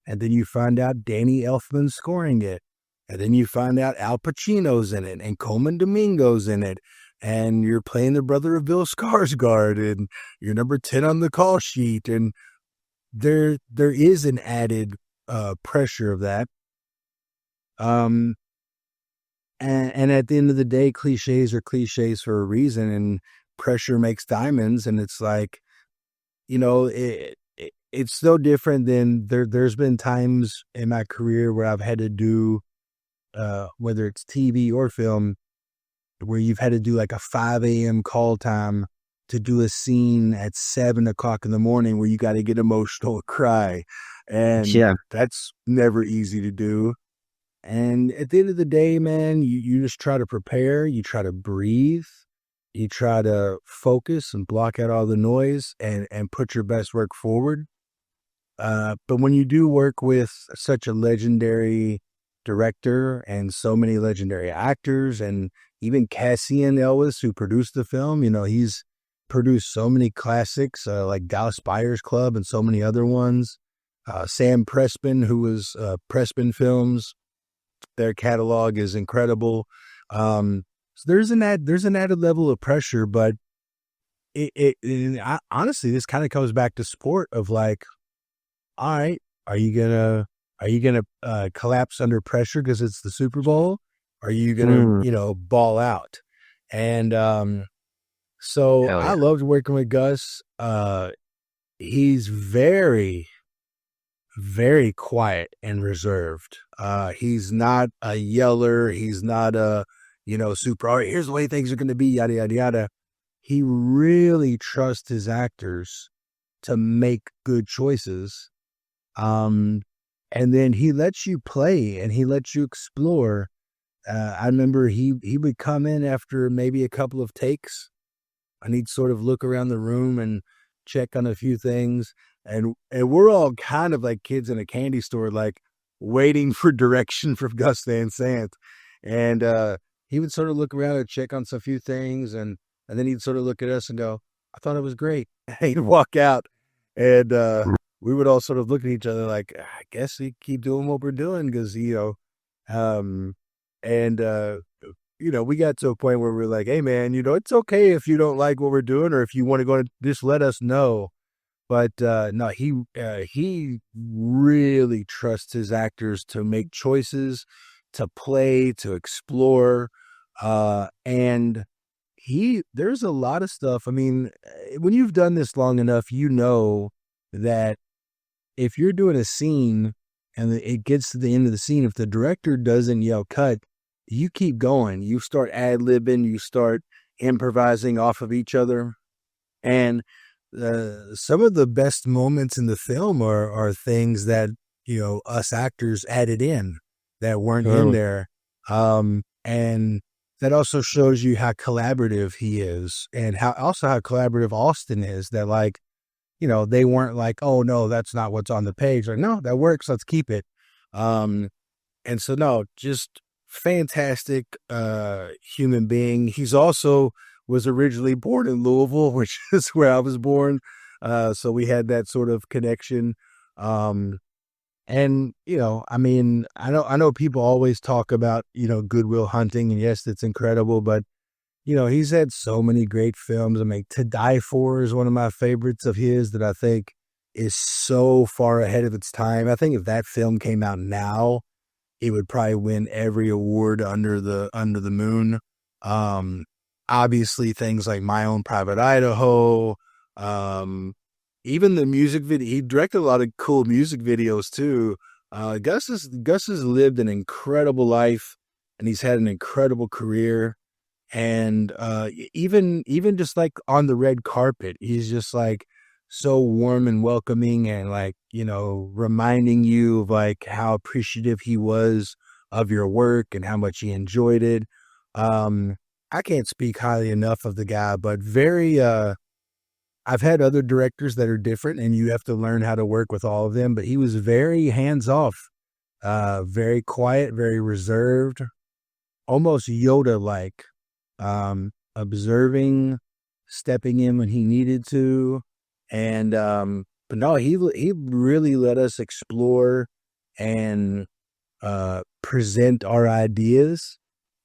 and then you find out Danny Elfman's scoring it, And then you find out Al Pacino's in it and Coleman Domingo's in it. And you're playing the brother of Bill Skarsgård and you're number 10 on the call sheet. And there is an added pressure of that. And at the end of the day, cliches are cliches for a reason, and pressure makes diamonds. And it's like, it's so different than there's been times in my career where I've had to do, whether it's TV or film, where you've had to do like a 5 a.m. call time to do a scene at 7 o'clock in the morning where you got to get emotional or cry. And that's never easy to do. And at the end of the day, man, you just try to prepare, you try to breathe, you try to focus and block out all the noise and put your best work forward. But when you do work with such a legendary director and so many legendary actors, and even Cassian Elwes, who produced the film, he's produced so many classics like Dallas Buyers Club and so many other ones. Sam Pressman, who was Pressman Films, their catalog is incredible. So there's an added level of pressure, but honestly, this kind of comes back to sport of like, all right, are you gonna collapse under pressure because it's the Super Bowl? Are you gonna ball out? And so Hell yeah. I loved working with Gus. He's very, very quiet and reserved. He's not a yeller. He's not a, super, all right, here's the way things are going to be, yada, yada, yada. He really trusts his actors to make good choices. And then he lets you play and he lets you explore. I remember he would come in after maybe a couple of takes and he'd sort of look around the room and check on a few things. And we're all kind of like kids in a candy store, like waiting for direction from Gus Van Sant. And he would sort of look around and check on some few things. And then he'd sort of look at us and go, I thought it was great. He'd walk out and we would all sort of look at each other like, I guess we keep doing what we're doing. Cause we got to a point where we're like, hey man, it's okay if you don't like what we're doing, or if you want to go, just let us know. But no, he really trusts his actors to make choices, to play, to explore. And there's a lot of stuff. I mean, when you've done this long enough, that if you're doing a scene and it gets to the end of the scene, if the director doesn't yell cut, you keep going. You start ad-libbing, you start improvising off of each other. And some of the best moments in the film are things that, us actors added in that weren't in there. And that also shows you how collaborative he is, and how collaborative Austin is, that like, they weren't like, oh no, that's not what's on the page. Like, no, that works. Let's keep it. And so no, just fantastic, human being. He's also was originally born in Louisville, which is where I was born. So we had that sort of connection. And, I mean, I know people always talk about, Good Will Hunting, and yes, it's incredible, but, he's had so many great films. I mean, To Die For is one of my favorites of his that I think is so far ahead of its time. I think if that film came out now, it would probably win every award under the moon. Obviously things like My Own Private Idaho, even the music video. He directed a lot of cool music videos too. Gus has lived an incredible life, and he's had an incredible career. And even just like on the red carpet, he's just like so warm and welcoming, and like, reminding you of like how appreciative he was of your work and how much he enjoyed it. I can't speak highly enough of the guy, but very, I've had other directors that are different, and you have to learn how to work with all of them, but he was very hands off, very quiet, very reserved, almost Yoda-like, observing, stepping in when he needed to. And, but no, he really let us explore and present our ideas.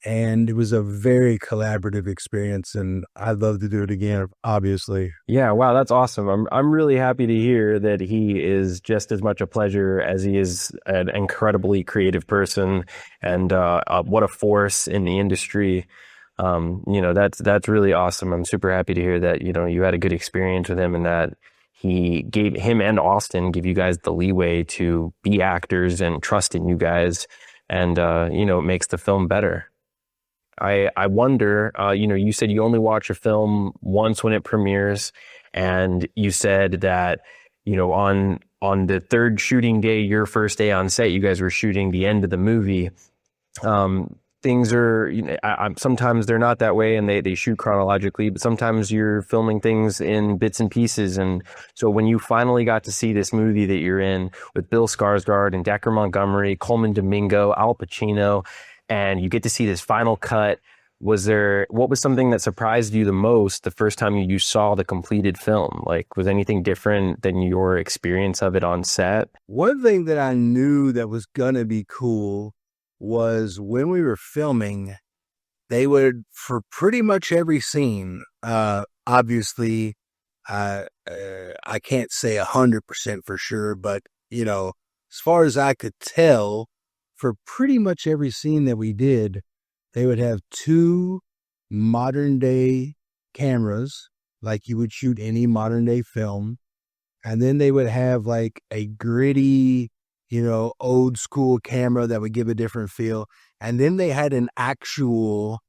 And it was a very collaborative experience, and I'd love to do it again, obviously. Yeah, wow, that's awesome. I'm really happy to hear that he is just as much a pleasure as he is an incredibly creative person, and what a force in the industry. That's really awesome. I'm super happy to hear that, you had a good experience with him, and that he gave him and Austin give you guys the leeway to be actors and trust in you guys, and it makes the film better. I wonder, you said you only watch a film once when it premieres, and you said that, on the third shooting day, your first day on set, you guys were shooting the end of the movie. Things are, sometimes they're not that way, and they shoot chronologically, but sometimes you're filming things in bits and pieces. And so when you finally got to see this movie that you're in with Bill Skarsgård and Decker Montgomery, Coleman Domingo, Al Pacino, and you get to see this final cut, what was something that surprised you the most the first time you saw the completed film? Like, was anything different than your experience of it on set? One thing that I knew that was going to be cool was when we were filming, they would, for pretty much every scene, obviously, I can't say 100% for sure, but, as far as I could tell, for pretty much every scene that we did, they would have 2 modern day cameras, like you would shoot any modern day film. And then they would have like a gritty, old school camera that would give a different feel. And then they had an actual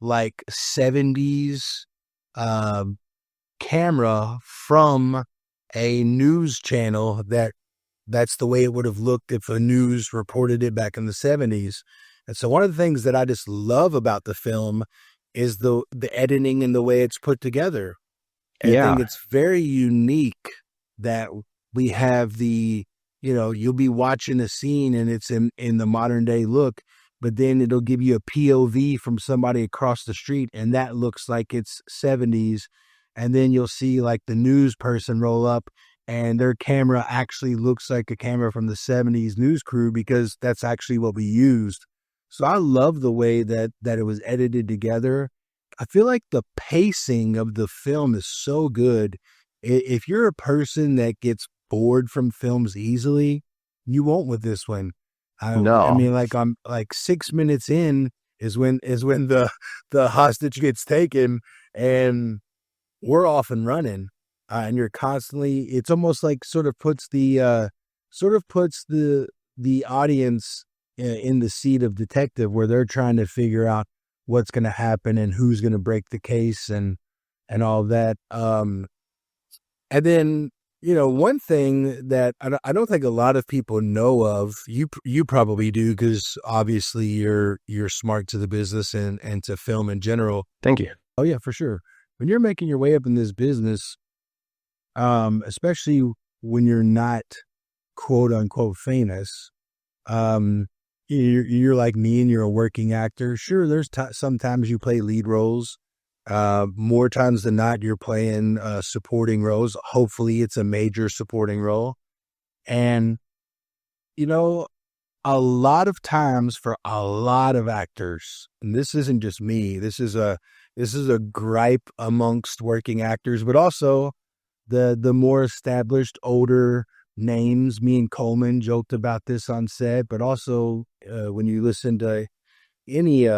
like 70s camera from a news channel that's the way it would have looked if a news reported it back in the 70s. And so one of the things that I just love about the film is the editing and the way it's put together. I think it's very unique that we have you'll be watching a scene and it's in the modern day look, but then it'll give you a POV from somebody across the street, and that looks like it's 70s. And then you'll see like the news person roll up, and their camera actually looks like a camera from the 70s news crew, because that's actually what we used. So I love the way that it was edited together. I feel like the pacing of the film is so good. If you're a person that gets bored from films easily, you won't with this one. No. I mean, like I'm like 6 minutes in is when the hostage gets taken, and we're off and running. And you're constantly, it's almost like sort of puts the audience in the seat of detective, where they're trying to figure out what's going to happen and who's going to break the case and all of that. And then, one thing that I don't think a lot of people know of, you probably do, because obviously you're smart to the business and to film in general. Thank you. Oh yeah, for sure. When you're making your way up in this business, especially when you're not quote unquote famous, you're like me and you're a working actor. Sure, there's sometimes you play lead roles. More times than not, you're playing supporting roles. Hopefully it's a major supporting role. And, a lot of times for a lot of actors, and this isn't just me, this is a gripe amongst working actors, but also the more established, older names. Me and Coleman joked about this on set, but also when you listen to any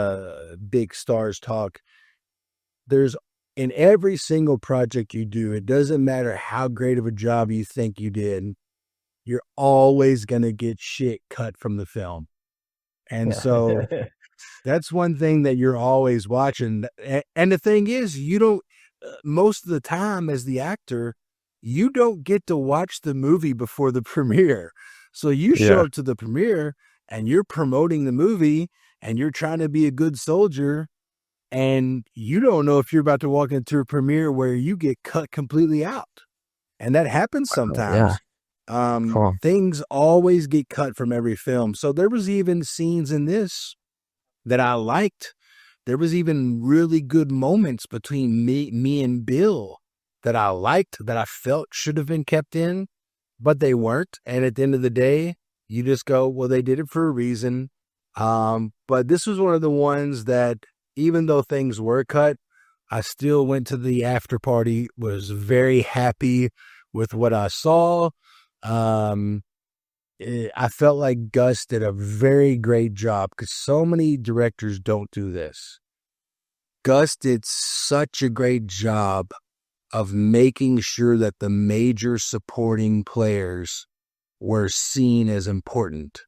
big stars talk, there's, in every single project you do, it doesn't matter how great of a job you think you did, you're always going to get shit cut from the film. And so that's one thing that you're always watching. And the thing is, you don't, most of the time as the actor, you don't get to watch the movie before the premiere. So you show up to the premiere and you're promoting the movie and you're trying to be a good soldier, and you don't know if you're about to walk into a premiere where you get cut completely out. And that happens sometimes. Cool. Things always get cut from every film. So there was even scenes in this that I liked. There was even really good moments between me and Bill that I liked, that I felt should have been kept in, but they weren't. And at the end of the day, you just go, well, they did it for a reason. But this was one of the ones that, even though things were cut, I still went to the after party, was very happy with what I saw. I felt like Gus did a very great job, because so many directors don't do this. Gus did such a great job of making sure that the major supporting players were seen as important.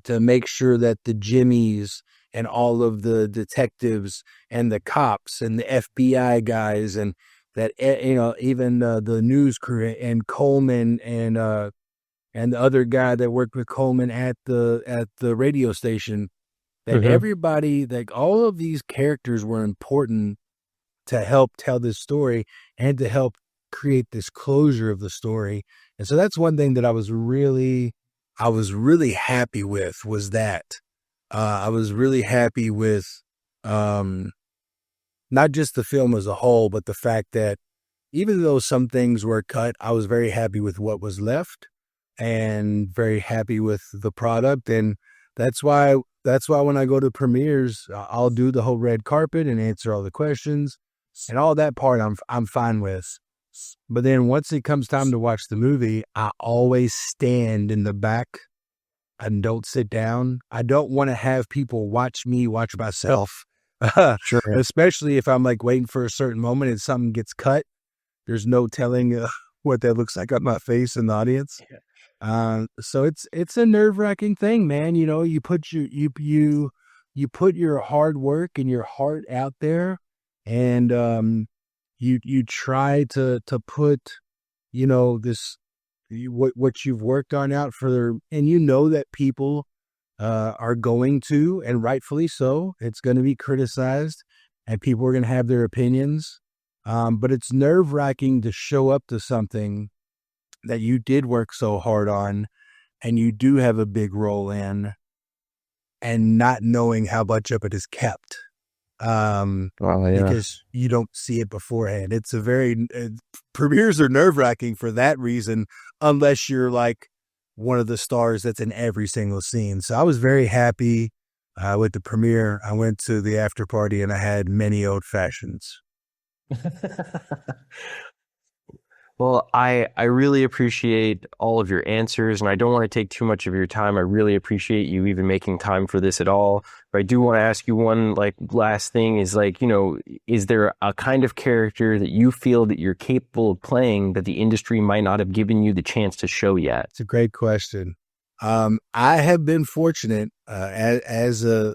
To make sure that the Jimmys and all of the detectives and the cops and the FBI guys, and that, even the news crew and Coleman and the other guy that worked with Coleman at the radio station, that everybody, like all of these characters were important to help tell this story and to help create this closure of the story. And so that's one thing that I was really happy with, was that. I was really happy with not just the film as a whole, but the fact that even though some things were cut, I was very happy with what was left and very happy with the product. And that's why when I go to premieres, I'll do the whole red carpet and answer all the questions, and all that part I'm fine with. But then once it comes time to watch the movie, I always stand in the back and don't sit down. I don't want to have people watch me watch myself. Sure. Especially if I'm like waiting for a certain moment and something gets cut. There's no telling what that looks like on my face in the audience. Yeah. So it's a nerve-wracking thing, man. You put your hard work and your heart out there, and you try to put, this, what you've worked on out for, and that people are going to, and rightfully so, it's going to be criticized and people are going to have their opinions. But it's nerve-wracking to show up to something that you did work so hard on and you do have a big role in, and not knowing how much of it is kept. Because you don't see it beforehand. It's premieres are nerve-wracking for that reason, unless you're like one of the stars that's in every single scene. So I was very happy with the premiere. I went to the after party and I had many old fashions. Well, I really appreciate all of your answers, and I don't want to take too much of your time. I really appreciate you even making time for this at all. But I do want to ask you one last thing is is there a kind of character that you feel that you're capable of playing that the industry might not have given you the chance to show yet? It's a great question. I have been fortunate as a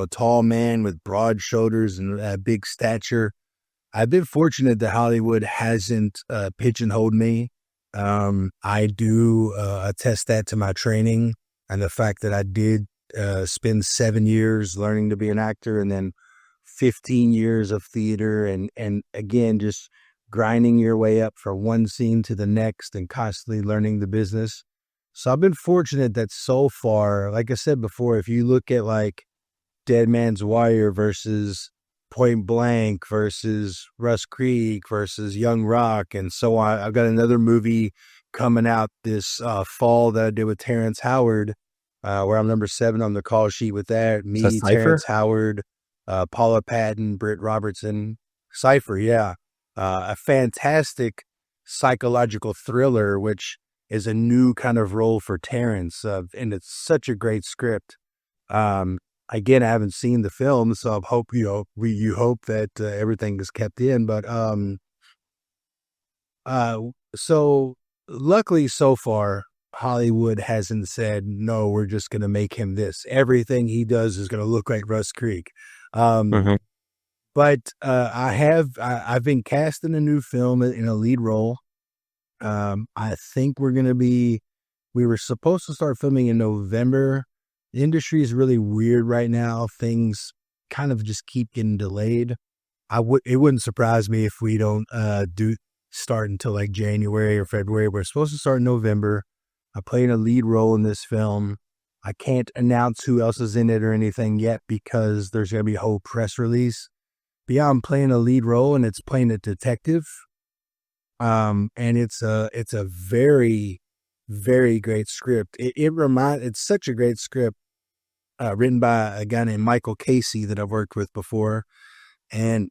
tall man with broad shoulders and a big stature. I've been fortunate that Hollywood hasn't pigeonholed me. I do attest that to my training and the fact that I did spend 7 years learning to be an actor, and then 15 years of theater, and again, just grinding your way up from one scene to the next and constantly learning the business. So I've been fortunate that so far, like I said before, if you look at like Dead Man's Wire versus Point Blank versus Rust Creek versus Young Rock and so on. I've got another movie coming out this fall that I did with Terrence Howard, where I'm number 7 on the call sheet with that. Me, Terrence Howard, Paula Patton, Britt Robertson, Cypher, yeah. A fantastic psychological thriller, which is a new kind of role for Terrence, and it's such a great script. Again, I haven't seen the film, so I hope you hope that everything is kept in. But so luckily, so far, Hollywood hasn't said no. We're just going to make him this. Everything he does is going to look like Rust Creek. But I've been cast in a new film in a lead role. I think we were supposed to start filming in November. The industry is really weird right now. Things kind of just keep getting delayed. It wouldn't surprise me if we don't start until like January or February. We're supposed to start in November. I play a lead role in this film. I can't announce who else is in it or anything yet because there's going to be a whole press release. But yeah, I'm playing a lead role, and it's playing a detective. And it's a very, very great script. It's such a great script, written by a guy named Michael Casey that I've worked with before. And,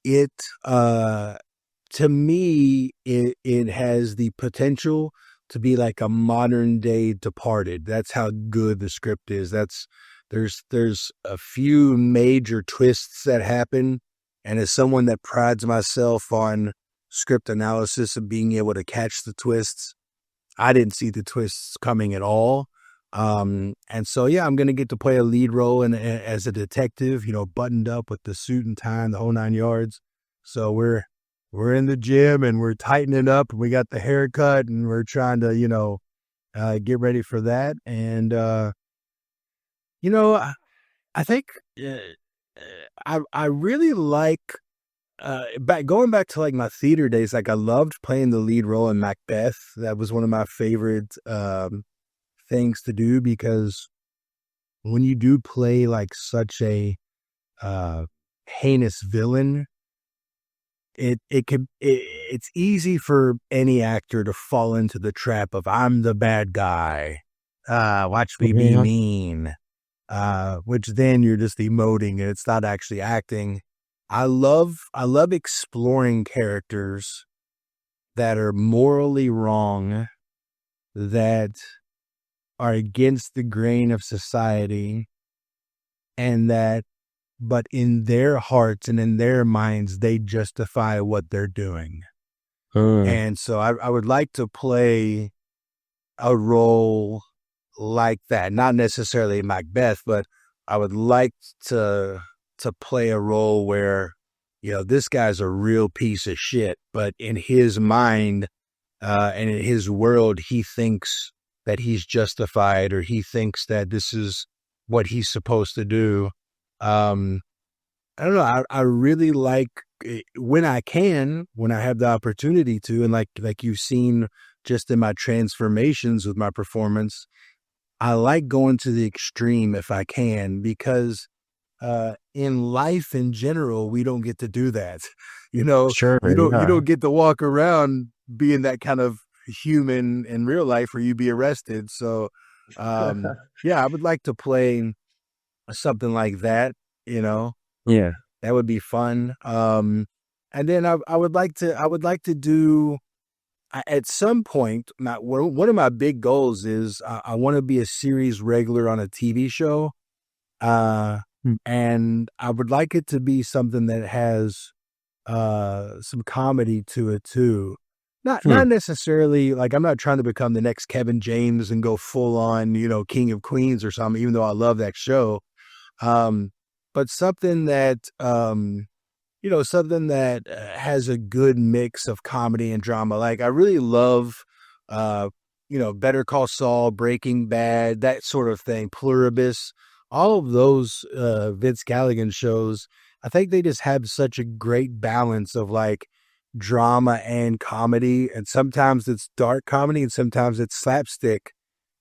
it, to me, it has the potential to be like a modern day Departed. That's how good the script is. There's a few major twists that happen. And as someone that prides myself on script analysis and being able to catch the twists, I didn't see the twists coming at all. And so, yeah, I'm going to get to play a lead role as a detective, buttoned up with the suit and tie and the whole 9 yards. So we're in the gym and we're tightening up and we got the haircut and we're trying to, get ready for that. And, I think I really like, going back to like my theater days, like I loved playing the lead role in Macbeth. That was one of my favorite, things to do, because when you do play like such a heinous villain, it's easy for any actor to fall into the trap of I'm the bad guy. Watch me be mean. Which then you're just emoting and it's not actually acting. I love exploring characters that are morally wrong, that are against the grain of society, and but in their hearts and in their minds, they justify what they're doing. And so I would like to play a role like that, not necessarily Macbeth, but I would like to play a role where, this guy's a real piece of shit, but in his mind, and in his world, he thinks that he's justified, or he thinks that this is what he's supposed to do. I don't know. I really like when I have the opportunity to, and like you've seen just in my transformations with my performance, I like going to the extreme if I can, because in life in general, we don't get to do that. Sure. You don't get to walk around being that kind of human in real life, or you be arrested. So, yeah, I would like to play something like that. Yeah. That would be fun. And then I would like to do, at some point, one of my big goals is I want to be a series regular on a TV show. And I would like it to be something that has some comedy to it too. Not necessarily like, I'm not trying to become the next Kevin James and go full on, King of Queens or something, even though I love that show. But something that, has a good mix of comedy and drama. Like I really love, Better Call Saul, Breaking Bad, that sort of thing, Pluribus, all of those Vince Gilligan shows. I think they just have such a great balance of like drama and comedy. And sometimes it's dark comedy and sometimes it's slapstick.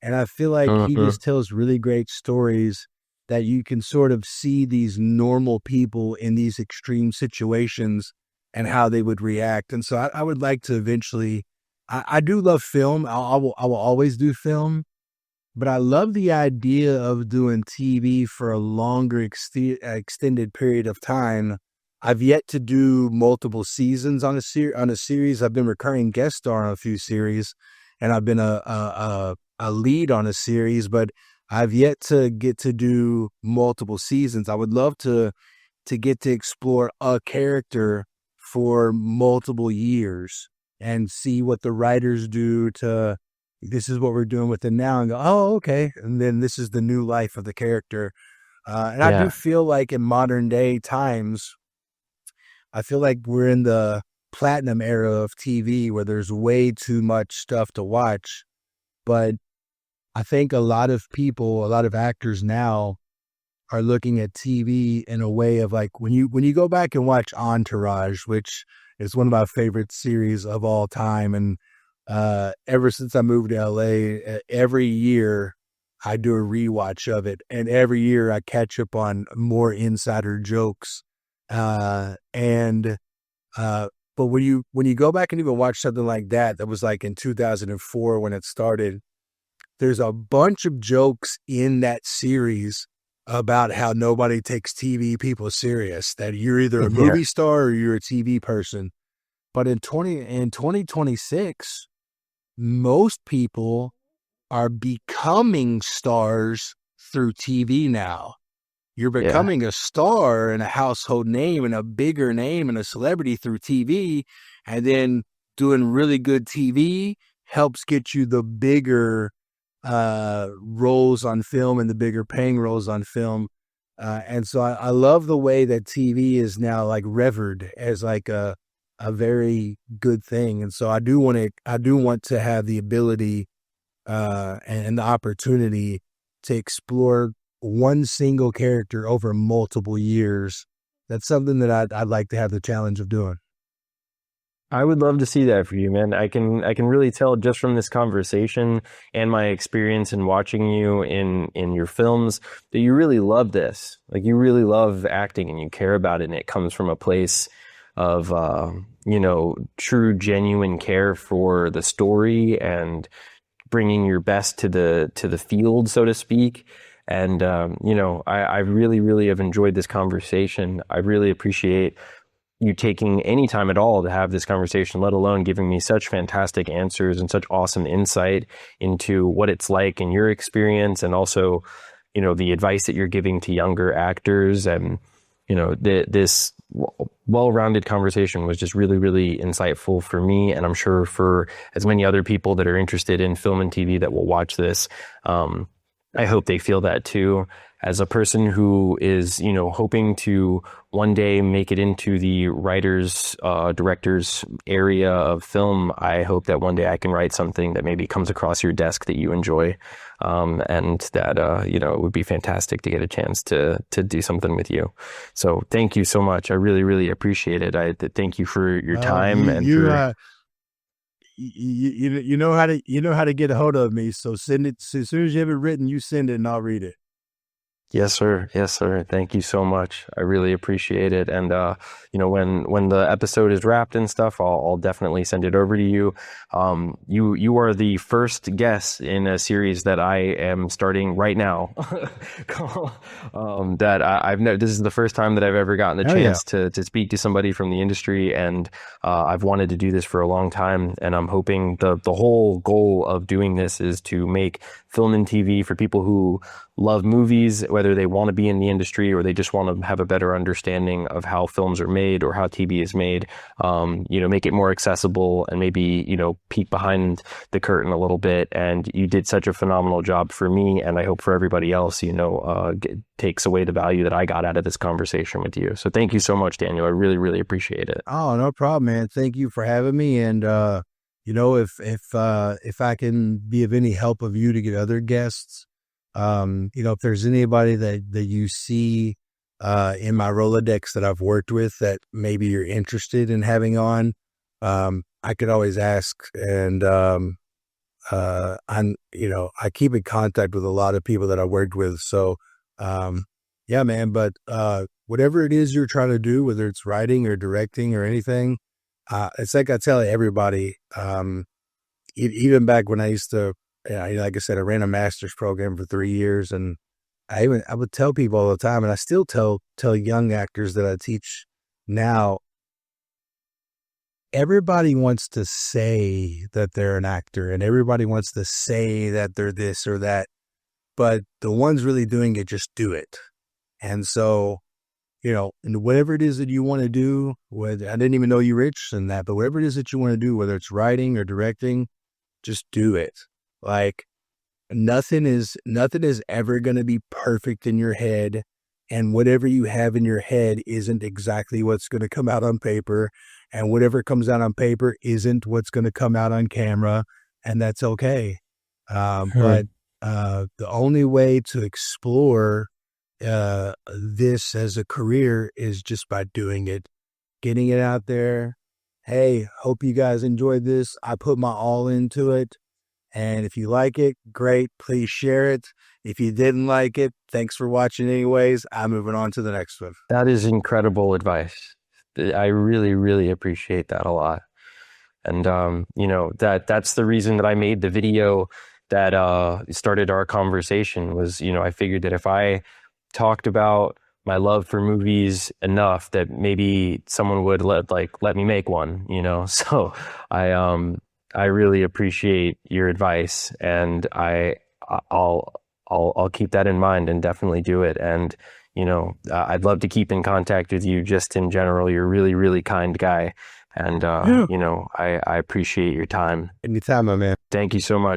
And I feel like he just tells really great stories that you can sort of see these normal people in these extreme situations and how they would react. And so I would like to eventually, I do love film. I will always do film, but I love the idea of doing TV for a longer extended period of time. I've yet to do multiple seasons on a series. I've been recurring guest star on a few series, and I've been a lead on a series, but I've yet to get to do multiple seasons. I would love to get to explore a character for multiple years and see what the writers do to, this is what we're doing with it now, and go, oh, okay. And then this is the new life of the character. And I do feel like in modern day times, I feel like we're in the platinum era of TV where there's way too much stuff to watch. But I think a lot of actors now are looking at TV in a way of like, when you go back and watch Entourage, which is one of my favorite series of all time. And ever since I moved to LA, every year I do a rewatch of it. And every year I catch up on more insider jokes. And But when you go back and even watch something like that was like in 2004 when it started, there's a bunch of jokes in that series about how nobody takes TV people serious, that you're either a Yeah. movie star or you're a TV person. But in 2026, most people are becoming stars through TV now. You're Yeah. becoming a star and a household name and a bigger name and a celebrity through TV. And then doing really good TV helps get you the bigger roles on film and the bigger paying roles on film. And so I love the way that TV is now like revered as like a very good thing. And so I do want to have the ability and the opportunity to explore one single character over multiple years. That's something that I'd like to have the challenge of doing. I would love to see that for you, man. I can really tell just from this conversation and my experience in watching you in your films that you really love this. Like you really love acting and you care about it, and it comes from a place of true genuine care for the story and bringing your best to the field, so to speak. And I really, really have enjoyed this conversation. I really appreciate you taking any time at all to have this conversation, let alone giving me such fantastic answers and such awesome insight into what it's like in your experience, and also, the advice that you're giving to younger actors. And, this well-rounded conversation was just really, really insightful for me. And I'm sure for as many other people that are interested in film and TV that will watch this, I hope they feel that too. As a person who is, hoping to one day make it into the writers, directors area of film, I hope that one day I can write something that maybe comes across your desk that you enjoy, and that it would be fantastic to get a chance to do something with you. So thank you so much. I really, really appreciate it. I thank you for your time You know how to get a hold of me. So send it as soon as you have it written. You send it and I'll read it. Yes, sir. Yes, sir. Thank you so much. I really appreciate it. And, when the episode is wrapped and stuff, I'll definitely send it over to you. You are the first guest in a series that I am starting right now. This is the first time that I've ever gotten the chance to speak to somebody from the industry. And, I've wanted to do this for a long time. And I'm hoping the whole goal of doing this is to make film and TV for people who love movies, whether they want to be in the industry or they just want to have a better understanding of how films are made or how TV is made, make it more accessible and maybe, peek behind the curtain a little bit. And you did such a phenomenal job for me. And I hope for everybody else, takes away the value that I got out of this conversation with you. So thank you so much, Daniel. I really, really appreciate it. Oh, no problem, man. Thank you for having me. And, if I can be of any help of you to get other guests, if there's anybody that you see in my Rolodex that I've worked with that maybe you're interested in having on, I could always ask. And I keep in contact with a lot of people that I worked with. So yeah, man. But whatever it is you're trying to do, whether it's writing or directing or anything, it's like I tell everybody, even back when I used to, like I said, I ran a master's program for 3 years, and I would tell people all the time, and I still tell young actors that I teach now, everybody wants to say that they're an actor and everybody wants to say that they're this or that, but the ones really doing it just do it. And so, and whatever it is that you want to do, I didn't even know you were interested in that, but whatever it is that you want to do, whether it's writing or directing, just do it. Like nothing is ever going to be perfect in your head. And whatever you have in your head isn't exactly what's going to come out on paper. And whatever comes out on paper isn't what's going to come out on camera. And that's okay. But the only way to explore this as a career is just by doing it, getting it out there. Hey, hope you guys enjoyed this. I put my all into it. And if you like it, great. Please share it. If you didn't like it, thanks for watching anyways. I'm moving on to the next one. That is incredible advice. I really, really appreciate that a lot. And, you know, that's the reason that I made the video that started our conversation was, you know, I figured that if I talked about my love for movies enough that maybe someone would let me make one, you know. So I really appreciate your advice, and I'll keep that in mind and definitely do it. And you know, I'd love to keep in contact with you just in general. You're a really, really kind guy. And, you know, I appreciate your time. Anytime, my man. Thank you so much.